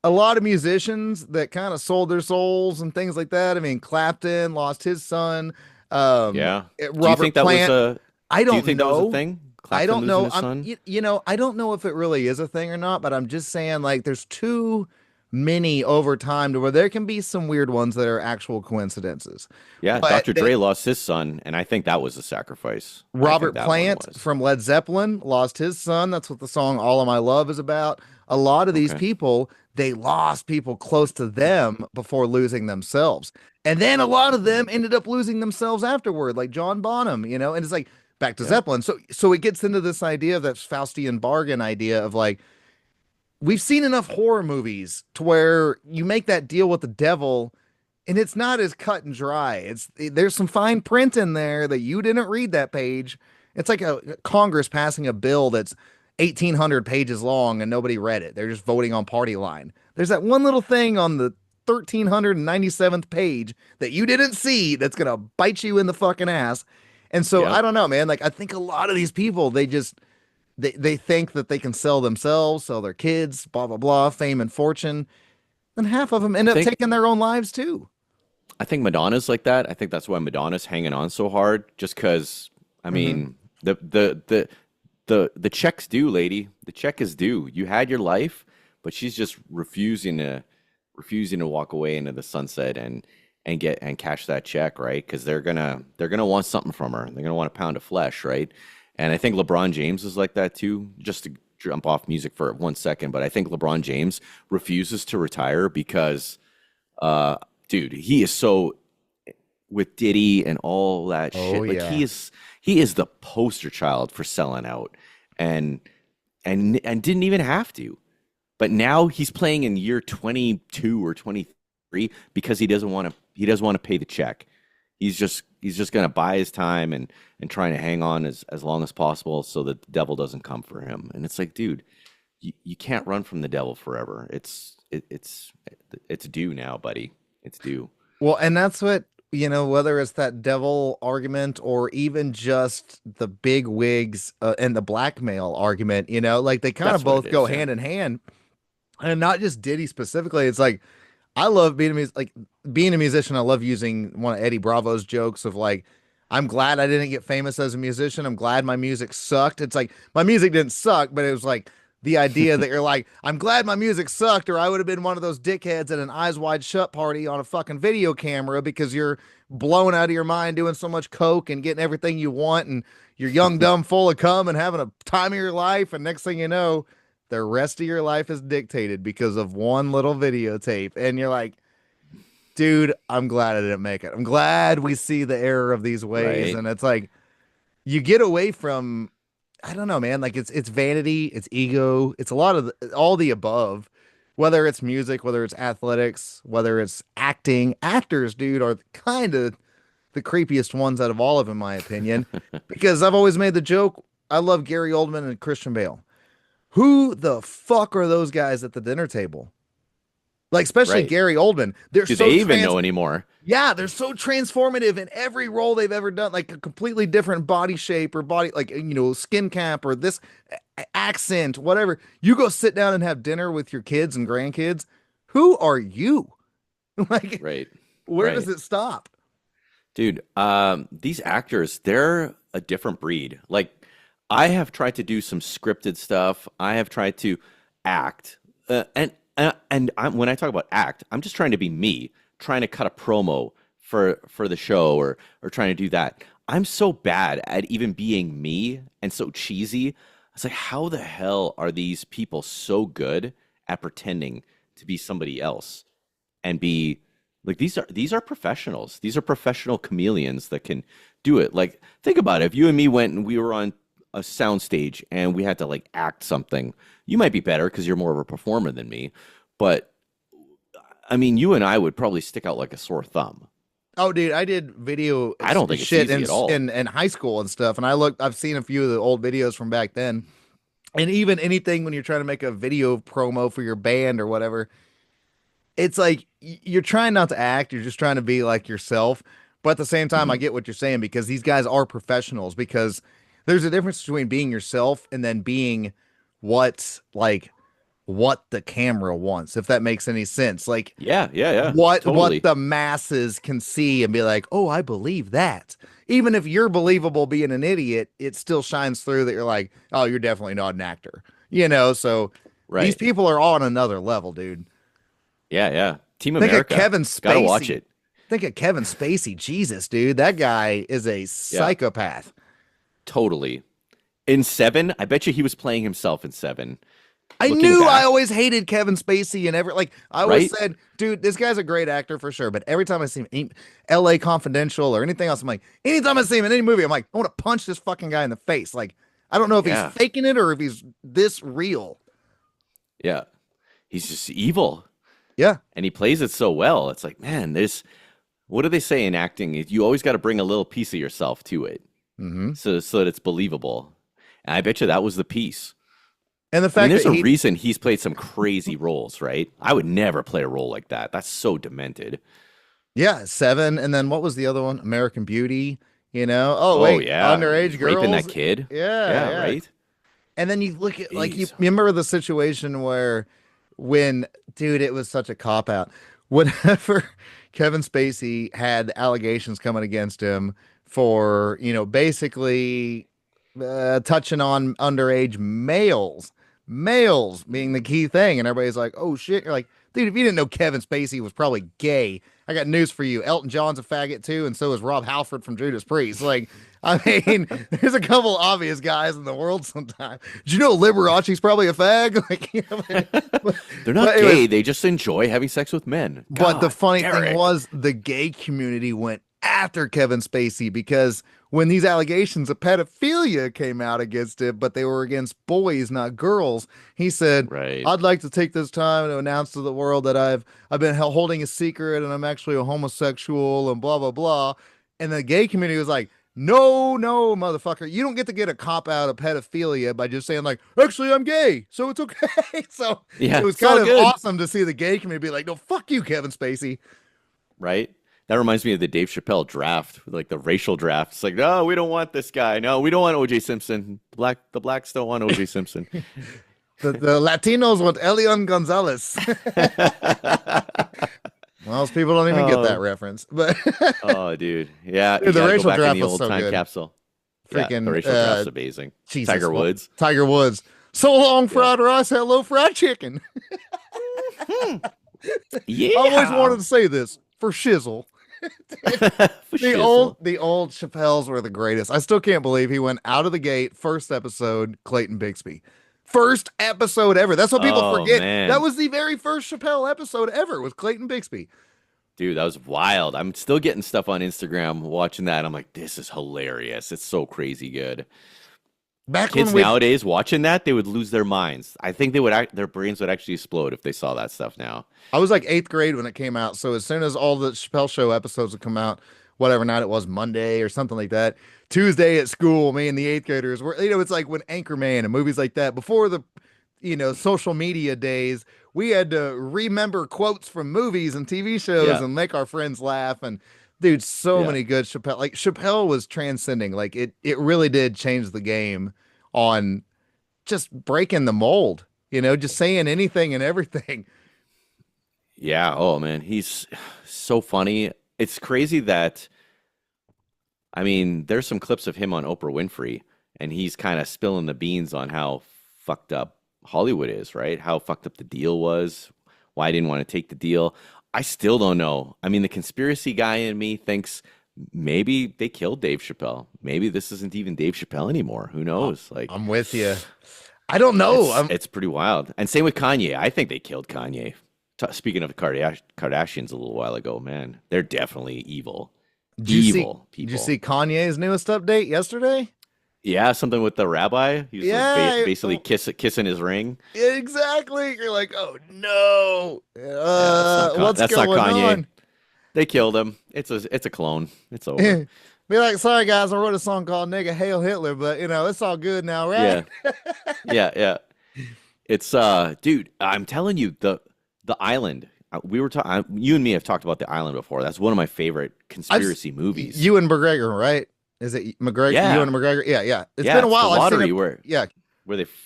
a lot of musicians that kind of sold their souls and things like that. I mean, Clapton lost his son. Yeah. Do you think Robert that was Plant. a I do you don't think that was a know. thing? I Clapton don't losing know. his son? I don't know if it really is a thing or not, but I'm just saying like there's two many over time to where there can be some weird ones that are actual coincidences. Yeah, But Dr. Dre lost his son, and I think that was a sacrifice. I think Robert that one Plant was. from Led Zeppelin lost his son. That's what the song All of My Love is about. A lot of these Okay. people, they lost people close to them before losing themselves. And then a lot of them ended up losing themselves afterward, like John Bonham, and it's like back to Yep. Zeppelin. So it gets into this idea of that Faustian bargain idea of like we've seen enough horror movies to where you make that deal with the devil and it's not as cut and dry. There's some fine print in there that you didn't read that page. It's like a Congress passing a bill that's 1,800 pages long and nobody read it. They're just voting on party line. There's that one little thing on the 1,397th page that you didn't see that's gonna bite you in the fucking ass. And so I Yep. don't know, man. Like I think a lot of these people, they think that they can sell themselves, sell their kids, blah blah blah, fame and fortune. And half of them I end up think taking their own lives too. I think Madonna's like that. I think that's why Madonna's hanging on so hard, just because I Hmm. mean the check's due, lady. The check is due. You had your life, but she's just refusing to walk away into the sunset and get and cash that check, right? Because they're gonna want something from her. They're gonna want a pound of flesh, right? And I think LeBron James is like that too. Just to jump off music for 1 second, but I think LeBron James refuses to retire because, uh, dude, he is so with Diddy and all that Oh shit. Like yeah. he is the poster child for selling out, and and didn't even have to. But now he's playing in year 22 or 23 because he doesn't want to pay the check. He's just gonna buy his time and trying to hang on as long as possible so that the devil doesn't come for him. And it's like, dude, you can't run from the devil forever. It's due now, buddy. It's due. Well, and that's what, whether it's that devil argument or even just the big wigs and the blackmail argument, like they kind of That's what it both go is, yeah. hand in hand. And not just Diddy specifically. It's like I love being a musician. I love using one of Eddie Bravo's jokes of like, I'm glad I didn't get famous as a musician. I'm glad my music sucked. It's like my music didn't suck, but it was like the idea that you're like, I'm glad my music sucked, or I would have been one of those dickheads at an eyes wide shut party on a fucking video camera because you're blown out of your mind doing so much coke and getting everything you want, and you're young, dumb, full of cum and having a time of your life. And next thing you know, the rest of your life is dictated because of one little videotape. And you're like, dude, I'm glad I didn't make it. I'm glad we see the error of these ways. Right. And it's like you get away from, I don't know, man. Like it's vanity, it's ego, it's a lot of all the above. Whether it's music, whether it's athletics, whether it's acting, actors, dude, are kind of the creepiest ones out of all of them, in my opinion. Because I've always made the joke. I love Gary Oldman and Christian Bale. Who the fuck are those guys at the dinner table? Like, especially Right. Gary Oldman. They're Do they so even know anymore? yeah, they're so transformative in every role they've ever done, like a completely different body shape or body, like, skin cap or this accent, whatever. You go sit down and have dinner with your kids and grandkids. Who are you? Like, Right. where does Right. it stop? Dude, these actors, they're a different breed. Like, I have tried to do some scripted stuff. I have tried to act, when I talk about act, I'm just trying to be me, trying to cut a promo for the show or trying to do that. I'm so bad at even being me and so cheesy. It's like, how the hell are these people so good at pretending to be somebody else and be like these are professionals. These are professional chameleons that can do it. Like, think about it. If you and me went and we were on a soundstage and we had to like act something, you might be better because you're more of a performer than me. But I mean, you and I would probably stick out like a sore thumb. Oh, dude, I did video I don't think it's shit easy at all. in high school and stuff, and I've seen a few of the old videos from back then, and even anything when you're trying to make a video promo for your band or whatever, it's like you're trying not to act, you're just trying to be like yourself. But at the same time, I Mhm. get what you're saying because these guys are professionals because there's a difference between being yourself and then being what like what the camera wants, if that makes any sense. Like Yeah, yeah, yeah, what totally. the masses can see and be like, "Oh, I believe that." Even if you're believable being an idiot, it still shines through that you're like, "Oh, you're definitely not an actor." So these Right. people are on another level, dude. Yeah, yeah. Team Think of America. Kevin Gotta watch Spacey. it. Think of Kevin Spacey. Jesus, dude, that guy is a Yeah, psychopath. totally. In Seven, I bet you he was playing himself in Seven. I Looking knew I back, always hated Kevin Spacey and like I always right? said, dude, this guy's a great actor for sure. But every time I see him, L.A. Confidential or anything else, I'm like, anytime I see him in any movie, I'm like, I want to punch this fucking guy in the face. Like, I don't know if he's Yeah, faking it or if he's this real. yeah. He's just evil, Yeah. and he plays it so well. It's like, man, there's what do they say in acting? You always got to bring a little piece of yourself to it, Hmm. so that it's believable. And I bet you that was the piece. And the I mean, fact there's that a he, reason he's played some crazy roles, right? I would never play a role like that. That's so demented. yeah, Seven, and then what was the other one? American Beauty. Oh Oh wait, yeah, underage he's raping that girls. kid. Yeah, Yeah, yeah. right. And then you look at like you Jeez. remember the situation where when dude, it was such a cop out. Whenever Kevin Spacey had allegations coming against him for, basically touching on underage males being the key thing, and everybody's like, "Oh shit!" You're like, "Dude, if you didn't know Kevin Spacey was probably gay, I got news for you. Elton John's a faggot too, and so is Rob Halford from Judas Priest." Like, I mean, there's a couple obvious guys in the world sometimes. Did you know Liberace's probably a fag? Like, but, They're but not anyways, gay. They just enjoy having sex with men. but the God, funny thing Derek. was the gay community went after Kevin Spacey because when these allegations of pedophilia came out against him, but they were against boys, not girls, he said, Right. "I'd like to take this time to announce to the world that I've been holding a secret and I'm actually a homosexual and blah blah blah." And the gay community was like, "No, no, motherfucker, you don't get to get a cop out of pedophilia by just saying like, actually, I'm gay, so it's okay." So it Yeah, was it's all kind of good. awesome to see the gay community be like, "No, fuck you, Kevin Spacey." Right. That reminds me of the Dave Chappelle draft, like the racial draft. It's like, no, we don't want this guy. No, we don't want O.J. Simpson. The blacks don't want O.J. Simpson. The Latinos want Elian Gonzalez. Most people don't even get that Oh, reference, but oh, dude. Yeah, you dude, the got to go racial back in draft the was old so time good. capsule. Yeah, the Freaking racial draft's amazing. Jesus, Tiger what Woods. Tiger Woods. So long, Yeah. fried rice. Hello, fried chicken. Hmm. I always Yeah. wanted to say this for shizzle. For The shizzle. old Chappelles were the greatest. I still can't believe he went out of the gate first episode Clayton Bigsby. First episode ever. That's what people Oh, forget. That man. was the very first Chappelle episode ever with Clayton Bigsby. Dude, that was wild. I'm still getting stuff on Instagram watching that. I'm like, this is hilarious. It's so crazy good. Back when Kids we nowadays watching that, they would lose their minds. I think their brains would actually explode if they saw that stuff now. I was like eighth grade when it came out. So as soon as all the Chappelle Show episodes would come out, whatever night it was, Monday or something like that, Tuesday at school, me and the eighth graders were, it's like when Anchorman and movies like that, before the, social media days, we had to remember quotes from movies and TV shows Yeah, and make our friends laugh. And dude, so yeah, many good Chappelle, like Chappelle was transcending. Like it really did change the game on just breaking the mold, just saying anything and everything. yeah. Oh man, he's so funny. It's crazy that I mean, there's some clips of him on Oprah Winfrey, and he's kind of spilling the beans on how fucked up Hollywood is, right? How fucked up the deal was, why I didn't want to take the deal. I still don't know. I mean, the conspiracy guy in me thinks maybe they killed Dave Chappelle. Maybe this isn't even Dave Chappelle anymore. Who Uh, knows? Like, I'm with you. I don't know. it's pretty wild. And same with Kanye. I think they killed Kanye. Speaking of the Kardashians a little while ago, man, they're definitely evil, evil Did you people. see Kanye's newest update yesterday? Yeah, something with the rabbi. He was like Yeah, basically kissing his ring. exactly. You're like, oh no. Yeah, What's that's not going Kanye. on? They killed him. It's a clone. It's over. Be like, sorry guys, I wrote a song called "Nigga Hail Hitler," but it's all good now, right? Yeah, yeah, yeah. It's dude, I'm telling you, the island. We were talking. You and me have talked about the island before. That's one of my favorite I've conspiracy movies. you and McGregor, right? Is it McGregor? You Yeah, and McGregor? Yeah, yeah. It's yeah. been a It's the while. I've seen lottery it. Yeah.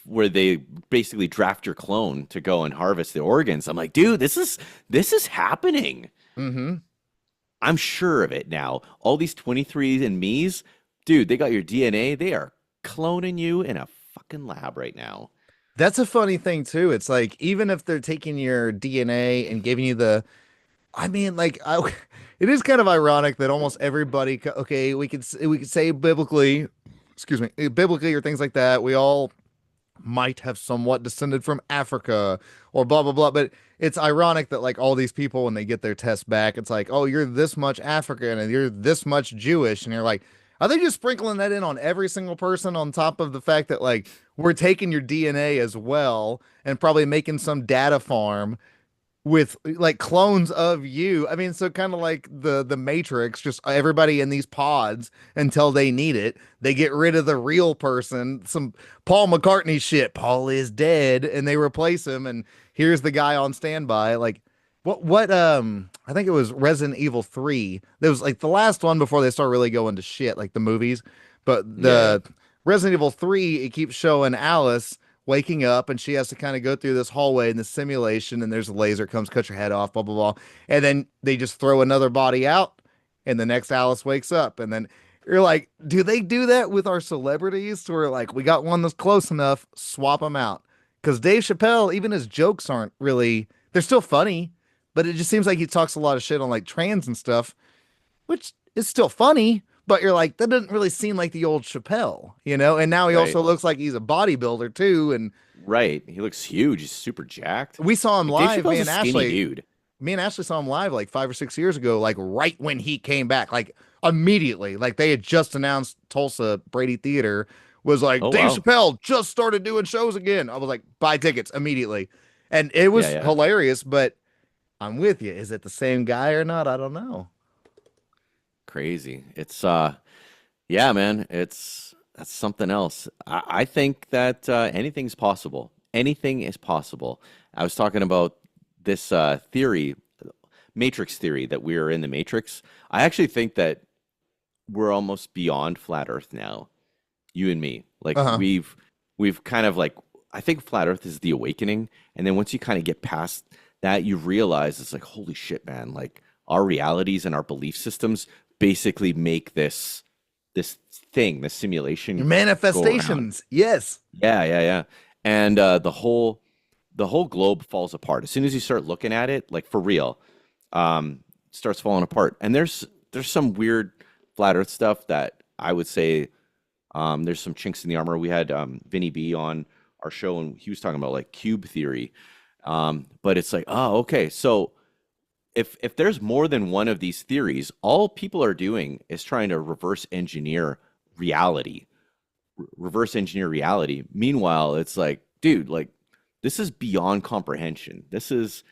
where they basically draft your clone to go and harvest the organs. I'm like, dude, this is happening. Mm-hmm. I'm sure of it now. All these 23 and me's, dude, they got your DNA. They are cloning you in a fucking lab right now. That's a funny thing too. It's like even if they're taking your DNA and giving you the, I mean, like it is kind of ironic that almost everybody, okay, we could say biblically, excuse me, biblically or things like that. We all might have somewhat descended from Africa or blah blah blah. But it's ironic that like all these people when they get their test back, it's like, oh, you're this much African and you're this much Jewish, and you're like, are they just sprinkling that in on every single person on top of the fact that like we're taking your DNA as well and probably making some data farm with like clones of you. I mean, so kind of like the Matrix, just everybody in these pods until they need it. They get rid of the real person, some Paul McCartney shit. Paul is dead, and they replace him, and here's the guy on standby. Like what I think it was Resident Evil 3. That was like the last one before they start really going to shit, like the movies. But Yeah, yeah. the Resident Evil 3, it keeps showing Alice waking up and she has to kind of go through this hallway in the simulation and there's a laser comes cut your head off blah blah blah, and then they just throw another body out and the next Alice wakes up, and then you're like, do they do that with our celebrities where like we got one that's close enough, swap them out? Because Dave Chappelle, even his jokes aren't really, they're still funny, but it just seems like he talks a lot of shit on like trans and stuff, which is still funny, but you're like, that doesn't really seem like the old Chappelle, you know? And now he Right. also looks like he's a bodybuilder too. And Right. He looks huge. He's super jacked. we saw him Like Dave live, Chappelle's a skinny dude. Me and Ashley saw him live like 5 or 6 years ago, like right when he came back, like immediately. Like they had just announced Tulsa Brady Theater was like, Oh Dave wow. Chappelle just started doing shows again. I was like, buy tickets immediately. And it Yeah, was yeah. hilarious, but I'm with you. Is it the same guy or not? I don't know. Crazy. It's yeah, man. That's something else. I think that anything's possible. Anything is possible. I was talking about this theory, matrix theory, that we are in the matrix. I actually think that we're almost beyond flat Earth now. You and me. Like Uh-huh. we've kind of like, I think flat Earth is the awakening, and then once you kind of get past that, you realize it's like, holy shit, man! Like our realities and our belief systems basically make this thing, this simulation go around. Manifestations. Yes. Yeah, yeah, yeah. And the whole globe falls apart as soon as you start looking at it, like for real. Starts falling apart. And there's some weird flat Earth stuff that I would say there's some chinks in the armor. We had Vinny B on our show, and he was talking about like cube theory. But it's like, oh, okay. So if there's more than one of these theories, all people are doing is trying to reality, reverse engineer reality. Meanwhile, it's like, dude, like this is beyond comprehension. This is,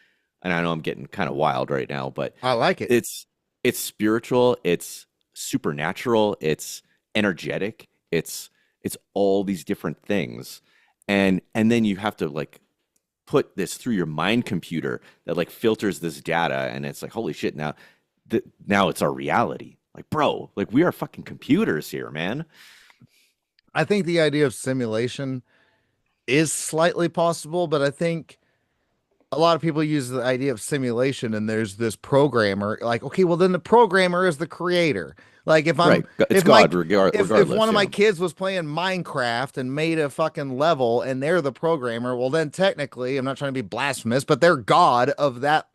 and I know I'm getting kind of wild right now, but I like it. it's it's spiritual, it's supernatural, it's energetic, it's all these different things. And then you have to like put this through your mind computer that like filters this data, and it's like, holy shit, now it's our reality. Like, bro, like we are fucking computers here, man. I think the idea of simulation is slightly possible, but I think a lot of people use the idea of simulation and there's this programmer like, okay, well then the programmer is the creator. Like Right. It's if my God if one regardless, of my yeah. kids was playing Minecraft and made a fucking level and they're the programmer, well then technically, I'm not trying to be blasphemous, but they're God of that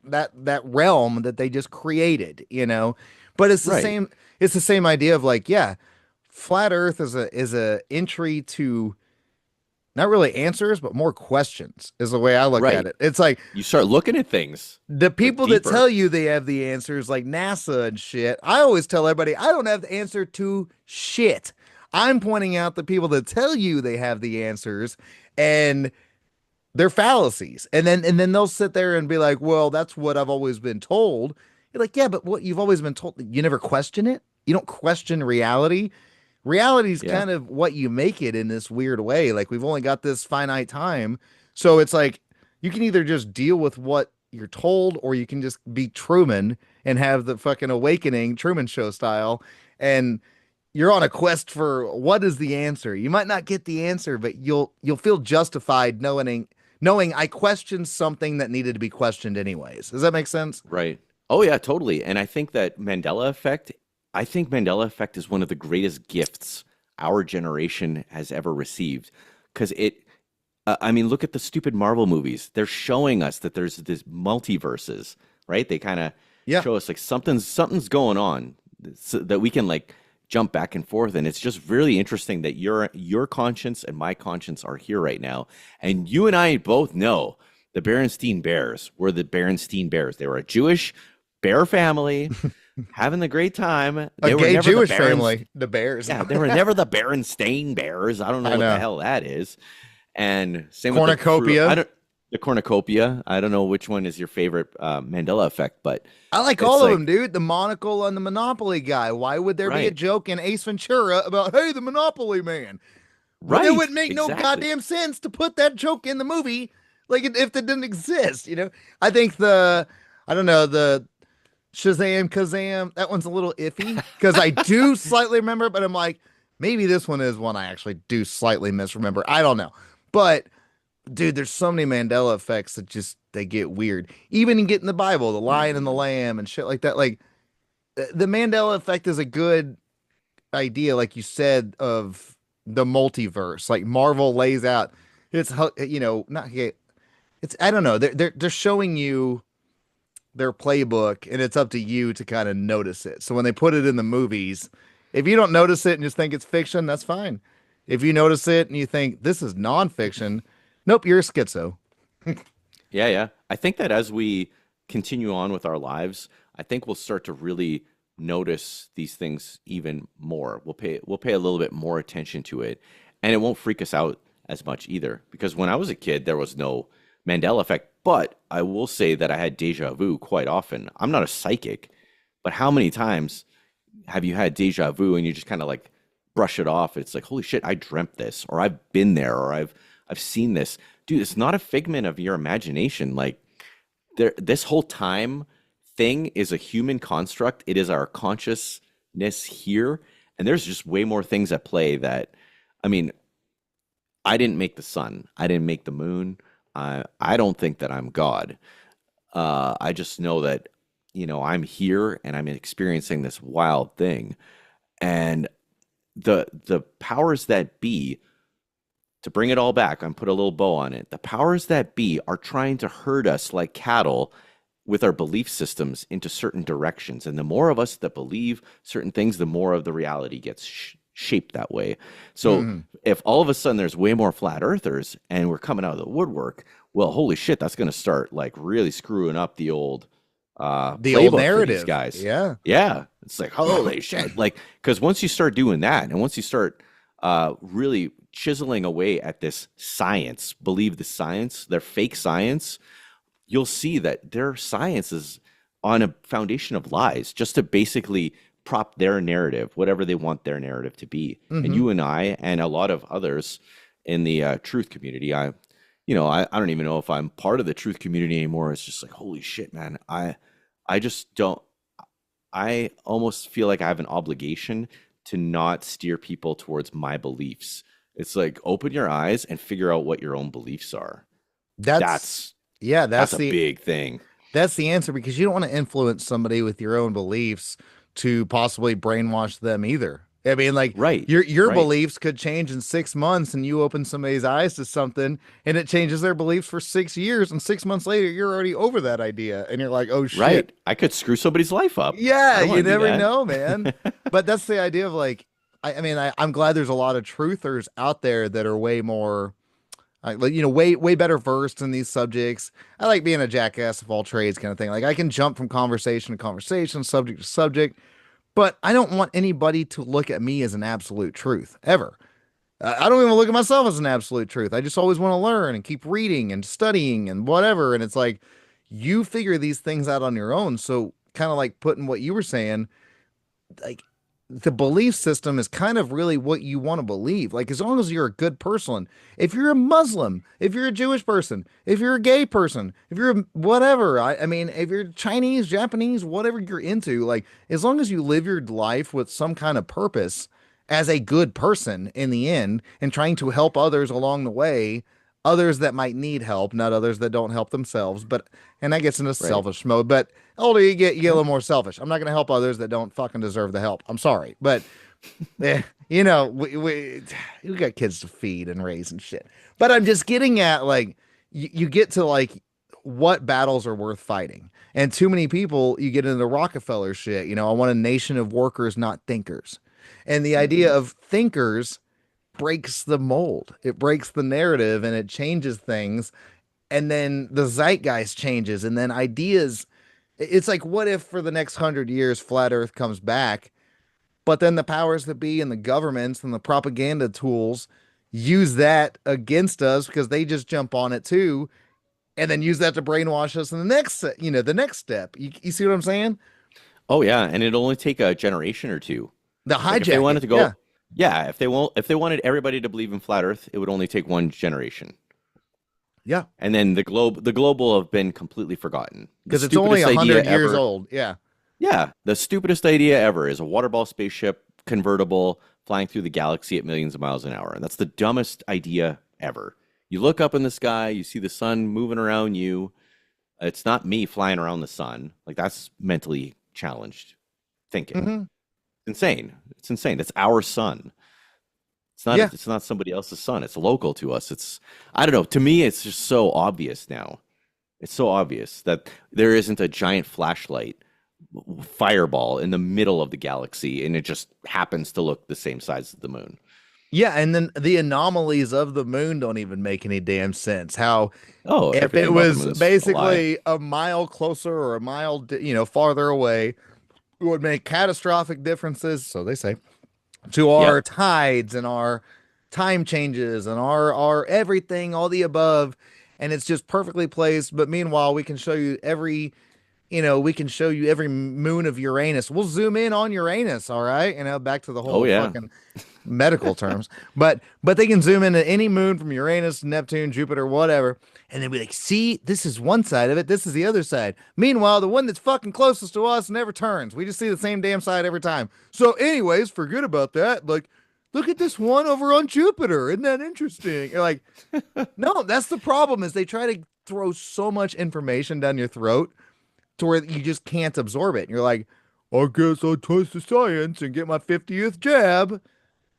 realm that they just created, you know. But Right. it's the same idea of like, yeah, flat earth is a entry to not really answers, but more questions is the way I look at Right. it. It's like You start looking at things the like people that deeper. tell you they have the answers, like NASA and shit. I always tell everybody I don't have the answer to shit. I'm pointing out the people that tell you they have the answers and they're fallacies. And then they'll sit there and be like, "Well, that's what I've always been told." You're like, "Yeah, but what you've always been told, you never question it. You don't question reality. Reality is Yeah. kind of what you make it in this weird way. Like we've only got this finite time. So it's like you can either just deal with what you're told or you can just be Truman and have the fucking awakening Truman Show style and you're on a quest for what is the answer. You might not get the answer, but you'll feel justified knowing I questioned something that needed to be questioned anyways. Does that make sense? Right. Oh yeah, totally. And I think Mandela effect is one of the greatest gifts our generation has ever received because I mean, look at the stupid Marvel movies. They're showing us that there's this multiverses, right? They kind of Yeah. show us like something's going on so that we can like jump back and forth. And it's just really interesting that your conscience and my conscience are here right now. And you and I both know the Berenstein Bears were the Berenstein Bears. They were a Jewish bear family having the great time. A They were gay never the Jewish Barons. family, the Bears. Yeah, they were never the Berenstain Bears. I don't know I what the know. hell that is. And same with the crew. I Cornucopia. don't the cornucopia. I don't know which one is your favorite Mandela effect, but I like it's all of them, like dude. The monocle on the Monopoly guy. Why would there be a right, joke in Ace Ventura about, hey, the Monopoly man? Well, it would right, make no exactly. goddamn sense to put that joke in the movie, like if it didn't exist, you know? I think I don't know, the Shazam Kazam, that one's a little iffy because I do slightly remember, but I'm like, maybe this one is one I actually do slightly misremember. I don't know. But dude, there's so many Mandela effects that just they get weird. Even in getting the Bible, the Lion and the Hmm. Lamb and shit like that. Like the Mandela effect is a good idea, like you said, of the multiverse. Like Marvel lays out, not it's I don't know. They're showing you their playbook, and it's up to you to kind of notice it. So when they put it in the movies, if you don't notice it and just think it's fiction, that's fine. If you notice it and you think this is nonfiction, nope, you're a schizo. Yeah, yeah. I think that as we continue on with our lives, I think we'll start to really notice these things even more. We'll pay a little bit more attention to it, and it won't freak us out as much either. Because when I was a kid, there was no Mandela effect, but I will say that I had deja vu quite often. I'm not a psychic, but how many times have you had deja vu and you just kind of like brush it off? It's like, holy shit, I dreamt this, or I've been there, or I've seen this. Dude, it's not a figment of your imagination. Like this whole time thing is a human construct. It is our consciousness here, and there's just way more things at play that I mean, I didn't make the sun. I didn't make the moon. I don't think that I'm God. I just know that, I'm here and I'm experiencing this wild thing. And the powers that be, to bring it all back and put a little bow on it, the powers that be are trying to herd us like cattle with our belief systems into certain directions. And the more of us that believe certain things, the more of the reality gets shaped that way. So Mhm. if all of a sudden there's way more flat earthers and we're coming out of the woodwork, well, holy shit, that's going to start like really screwing up the old The old playbook for these narrative. guys. Yeah. Yeah, it's like holy shit, like because once you start doing that, and once you start really chiseling away at this science, believe the science, their fake science, you'll see that their science is on a foundation of lies, just to basically prop their narrative, whatever they want their narrative to be. And Hmm. you and I, and a lot of others in the truth community, I don't even know if I'm part of the truth community anymore. It's just like, holy shit, man. I just don't, I almost feel like I have an obligation to not steer people towards my beliefs. It's like, open your eyes and figure out what your own beliefs are. That's That's yeah, that's a big thing. that's the answer because you don't want to influence somebody with your own beliefs to possibly brainwash them either. I mean, like Right, your right, beliefs could change in 6 months, and you open somebody's eyes to something, and it changes their beliefs for 6 years, and 6 months later, you're already over that idea, and you're like, oh shit. right. I could screw somebody's life up. I Yeah, don't you want to do never that. know, man. But that's the idea of like, I'm glad there's a lot of truthers out there that are way more like way better versed in these subjects. I like being a jackass of all trades kind of thing. Like I can jump from conversation to conversation, subject to subject, but I don't want anybody to look at me as an absolute truth ever. I don't even look at myself as an absolute truth. I just always want to learn and keep reading and studying and whatever. And it's like you figure these things out on your own. So kind of like putting what you were saying, like the belief system is kind of really what you want to believe. Like, as long as you're a good person, if you're a Muslim, if you're a Jewish person, if you're a gay person, if you're a whatever, I mean, if you're Chinese, Japanese, whatever you're into, like, as long as you live your life with some kind of purpose as a good person in the end and trying to help others along the way, others that might need help, not others that don't help themselves. But, and that gets into Right. selfish mode. But older you get a little more selfish. I'm not going to help others that don't fucking deserve the help. I'm sorry, but you know, we got kids to feed and raise and shit. But I'm just getting at like you get to like what battles are worth fighting. And too many people, you get into Rockefeller shit. You know, I want a nation of workers, not thinkers. And the idea Hmm. of thinkers breaks the mold. It breaks the narrative and it changes things. And then the zeitgeist changes and then ideas. It's like, what if for the next 100 years, flat Earth comes back, but then the powers that be and the governments and the propaganda tools use that against us because they just jump on it too, and then use that to brainwash us in the next, the next step. You see what I'm saying? Oh yeah, and it'll only take a generation or two. The Like if they wanted hijacking. to Yeah. go, yeah, if they wanted everybody to believe in flat Earth, it would only take one generation. Yeah. And then the globe will have been completely forgotten. The Because it's only stupidest a idea hundred years ever. old. Yeah. Yeah, the stupidest idea ever is a water ball spaceship convertible flying through the galaxy at millions of miles an hour. And that's the dumbest idea ever. You look up in the sky, you see the sun moving around you. It's not me flying around the sun. Like that's mentally challenged thinking. Hmm. Insane. It's insane. It's our sun. Yeah. It's not somebody else's sun. It's local to us. It's I don't know. To me it's just so obvious now. It's so obvious that there isn't a giant flashlight fireball in the middle of the galaxy and it just happens to look the same size as the moon. Yeah. And then the anomalies of the moon don't even make any damn sense. How Oh, if everything it about the was moon's a lie. basically a mile closer or a mile, farther away, it would make catastrophic differences, so they say, to our Yep. tides and our time changes and our everything, all the above, and it's just perfectly placed. But meanwhile, we can show you every moon of Uranus. We'll zoom in on Uranus, all right? Back to the Oh whole yeah. fucking medical terms. But they can zoom into any moon from Uranus, Neptune, Jupiter, whatever, and they'll be like, see, this is one side of it, this is the other side. Meanwhile, the one that's fucking closest to us never turns. We just see the same damn side every time. So, anyways, forget about that. Like, look at this one over on Jupiter. Isn't that interesting? You're like, no, that's the problem, is they try to throw so much information down your throat to where you just can't absorb it. And you're like, I guess I'll trust the science and get my 50th jab.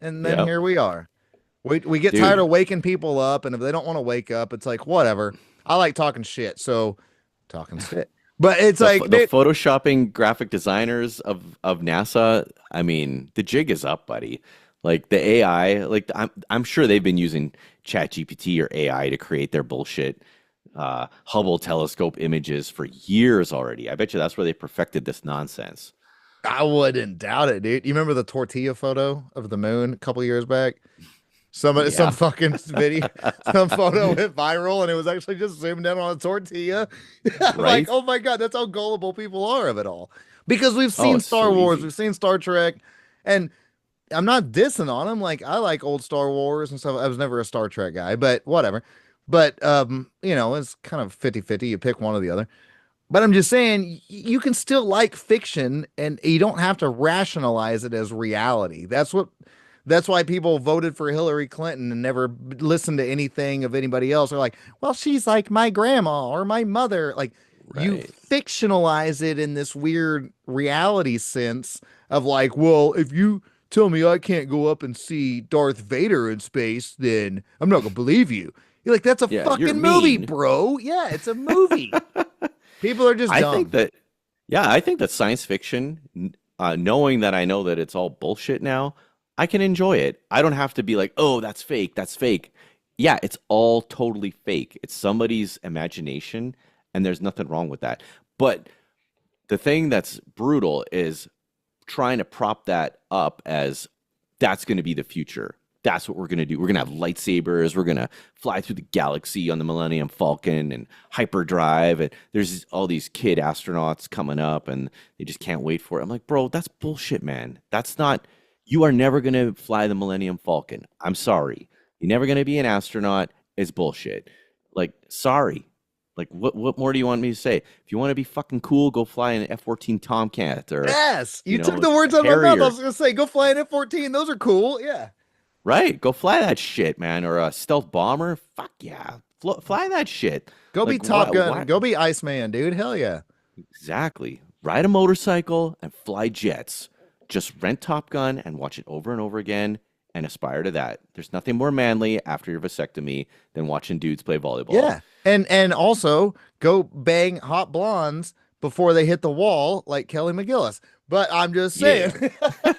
And then Yep. here we are. We get tired Dude, of waking people up, and if they don't want to wake up, it's like whatever. I like talking shit, so talking shit. But it's like, the dude, photoshopping graphic designers of NASA, I mean, the jig is up, buddy. Like the AI, like I'm sure they've been using ChatGPT or AI to create their bullshit Hubble telescope images for years already. I bet you that's where they perfected this nonsense. I wouldn't doubt it, dude. You remember the tortilla photo of the moon a couple years back? Some Yeah. fucking video, some photo went viral, and it was actually just zoomed in on a tortilla. I'm like, Right? oh my God, that's how gullible people are of it all. Because we've Oh, seen it's Star so Wars, easy. we've seen Star Trek, and I'm not dissing on them. Like, I like old Star Wars and stuff. I was never a Star Trek guy, but whatever. But it's kind of 50-50. You pick one or the other. But I'm just saying, you can still like fiction, and you don't have to rationalize it as reality. That's why people voted for Hillary Clinton and never listened to anything of anybody else. They're like, well, she's like my grandma or my mother. Like, you Right. fictionalize it in this weird reality sense of like, well, if you tell me I can't go up and see Darth Vader in space, then I'm not gonna believe you. You're like, that's a Yeah, you're fucking movie, mean. bro. Yeah, it's a movie. People are just I think dumb. that, yeah, I think that science fiction, knowing that I know that it's all bullshit now, I can enjoy it. I don't have to be like, oh, that's fake. That's fake. Yeah, it's all totally fake. It's somebody's imagination, and there's nothing wrong with that. But the thing that's brutal is trying to prop that up as that's going to be the future. That's what we're going to do. We're going to have lightsabers. We're going to fly through the galaxy on the Millennium Falcon and hyperdrive. And there's all these kid astronauts coming up and they just can't wait for it. I'm like, bro, that's bullshit, man. That's not, you are never going to fly the Millennium Falcon. I'm sorry. You're never going to be an astronaut. It's bullshit. Like, sorry. Like, what more do you want me to say? If you want to be fucking cool, go fly an F-14 Tomcat or, Yes, you took a the words out of my mouth. I Harrier. was gonna say, go fly an F-14. Those are cool. Yeah. Right. Go fly that shit, man. Or a stealth bomber. Fuck yeah. Fly that shit. Go be Like, Top what? Gun. What? Go be Iceman, dude. Hell yeah. Exactly. Ride a motorcycle and fly jets. just rent Top Gun and watch it over and over again and aspire to that. There's nothing more manly after your vasectomy than watching dudes play volleyball. Yeah. And also go bang hot blondes before they hit the wall like Kelly McGillis. But I'm just saying, Yeah.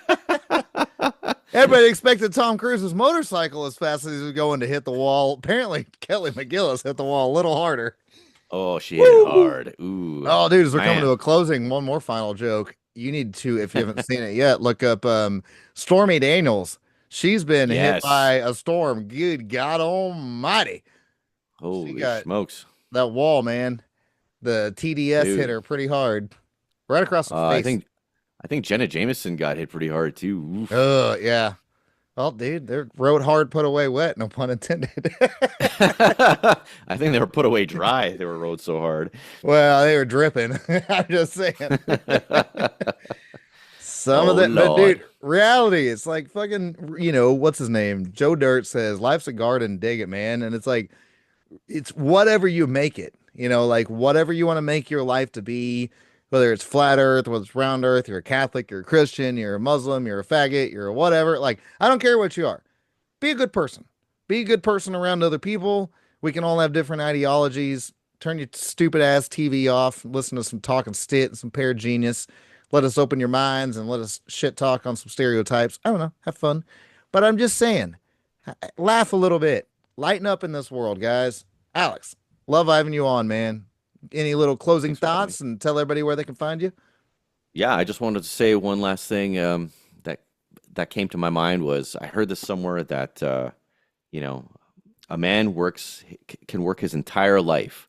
everybody expected Tom Cruise's motorcycle as fast as he was going to hit the wall. Apparently, Kelly McGillis hit the wall a little harder. Oh, she hit it Woo! hard. Ooh, Oh, dude, as we're coming to man. a closing, one more final joke. You need to, if you haven't seen it yet, look up Stormy Daniels. She's been hit by Yes. a storm. Good God Almighty. She Holy got smokes. that wall, man. The TDS hit Dude. her pretty hard, right across the I face. think Jenna Jameson got hit pretty hard too. Oof. Yeah. Well, dude, they're rode hard, put away wet. No pun intended. I think they were put away dry. They were rode so hard. Well, they were dripping. I'm just saying. Some of Oh that, but dude, Lord. reality, it's like fucking, what's his name? Joe Dirt says, life's a garden, dig it, man. And it's like, it's whatever you make it, like whatever you want to make your life to be, whether it's flat earth, whether it's round earth, you're a Catholic, you're a Christian, you're a Muslim, you're a faggot, you're a whatever. Like, I don't care what you are. Be a good person. Be a good person around other people. We can all have different ideologies. Turn your stupid ass TV off. Listen to some Talking Stitt and some Pear Genius. Let us open your minds and let us shit talk on some stereotypes. I don't know. Have fun. But I'm just saying, laugh a little bit. Lighten up in this world, guys. Alex, love having you on, man. Any little closing Thanks for having me. thoughts and tell everybody where they can find you? Yeah, I just wanted to say one last thing that came to my mind was I heard this somewhere that you know, a man can work his entire life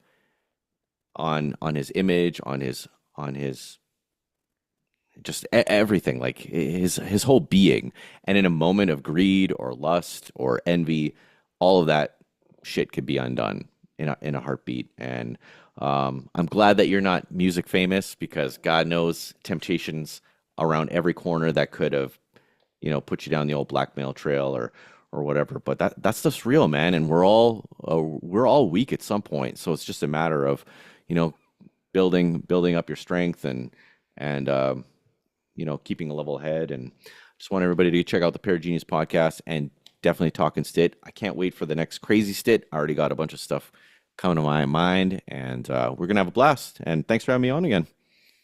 on his image, on his just everything, like his whole being, and in a moment of greed or lust or envy, all of that shit could be undone in a heartbeat. And I'm glad that you're not music famous because God knows temptations around every corner that could have, put you down the old blackmail trail or whatever. But that's just real, man. And we're all weak at some point. So it's just a matter of, you know, building up your strength and keeping a level head. And just want everybody to check out the Pair Genius podcast and definitely Talking Stitt. I can't wait for the next crazy Stitt. I already got a bunch of stuff coming to my mind, and we're gonna have a blast. And thanks for having me on again.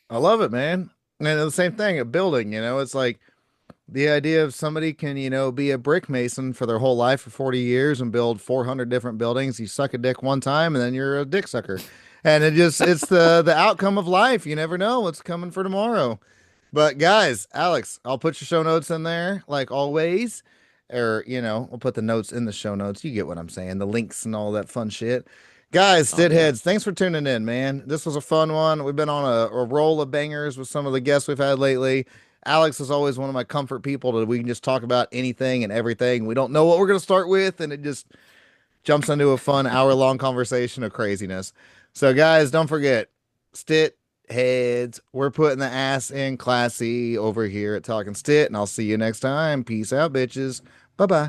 I love it, man. And the same thing at building, it's like the idea of somebody can, be a brick mason for their whole life for 40 years and build 400 different buildings. You suck a dick one time and then you're a dick sucker. And it's the outcome of life. You never know what's coming for tomorrow. But guys, Alex, I'll put your show notes in there like always. Or, we'll put the notes in the show notes. You get what I'm saying, the links and all that fun shit. Guys, Oh yeah. Stitt-Heads, thanks for tuning in, man. This was a fun one. We've been on a roll of bangers with some of the guests we've had lately. Alex is always one of my comfort people that we can just talk about anything and everything. We don't know what we're going to start with, and it just jumps into a fun hour-long conversation of craziness. So, guys, don't forget, Stitt-Heads, we're putting the ass in classy over here at Talking Stitt, and I'll see you next time. Peace out, bitches. Bye-bye.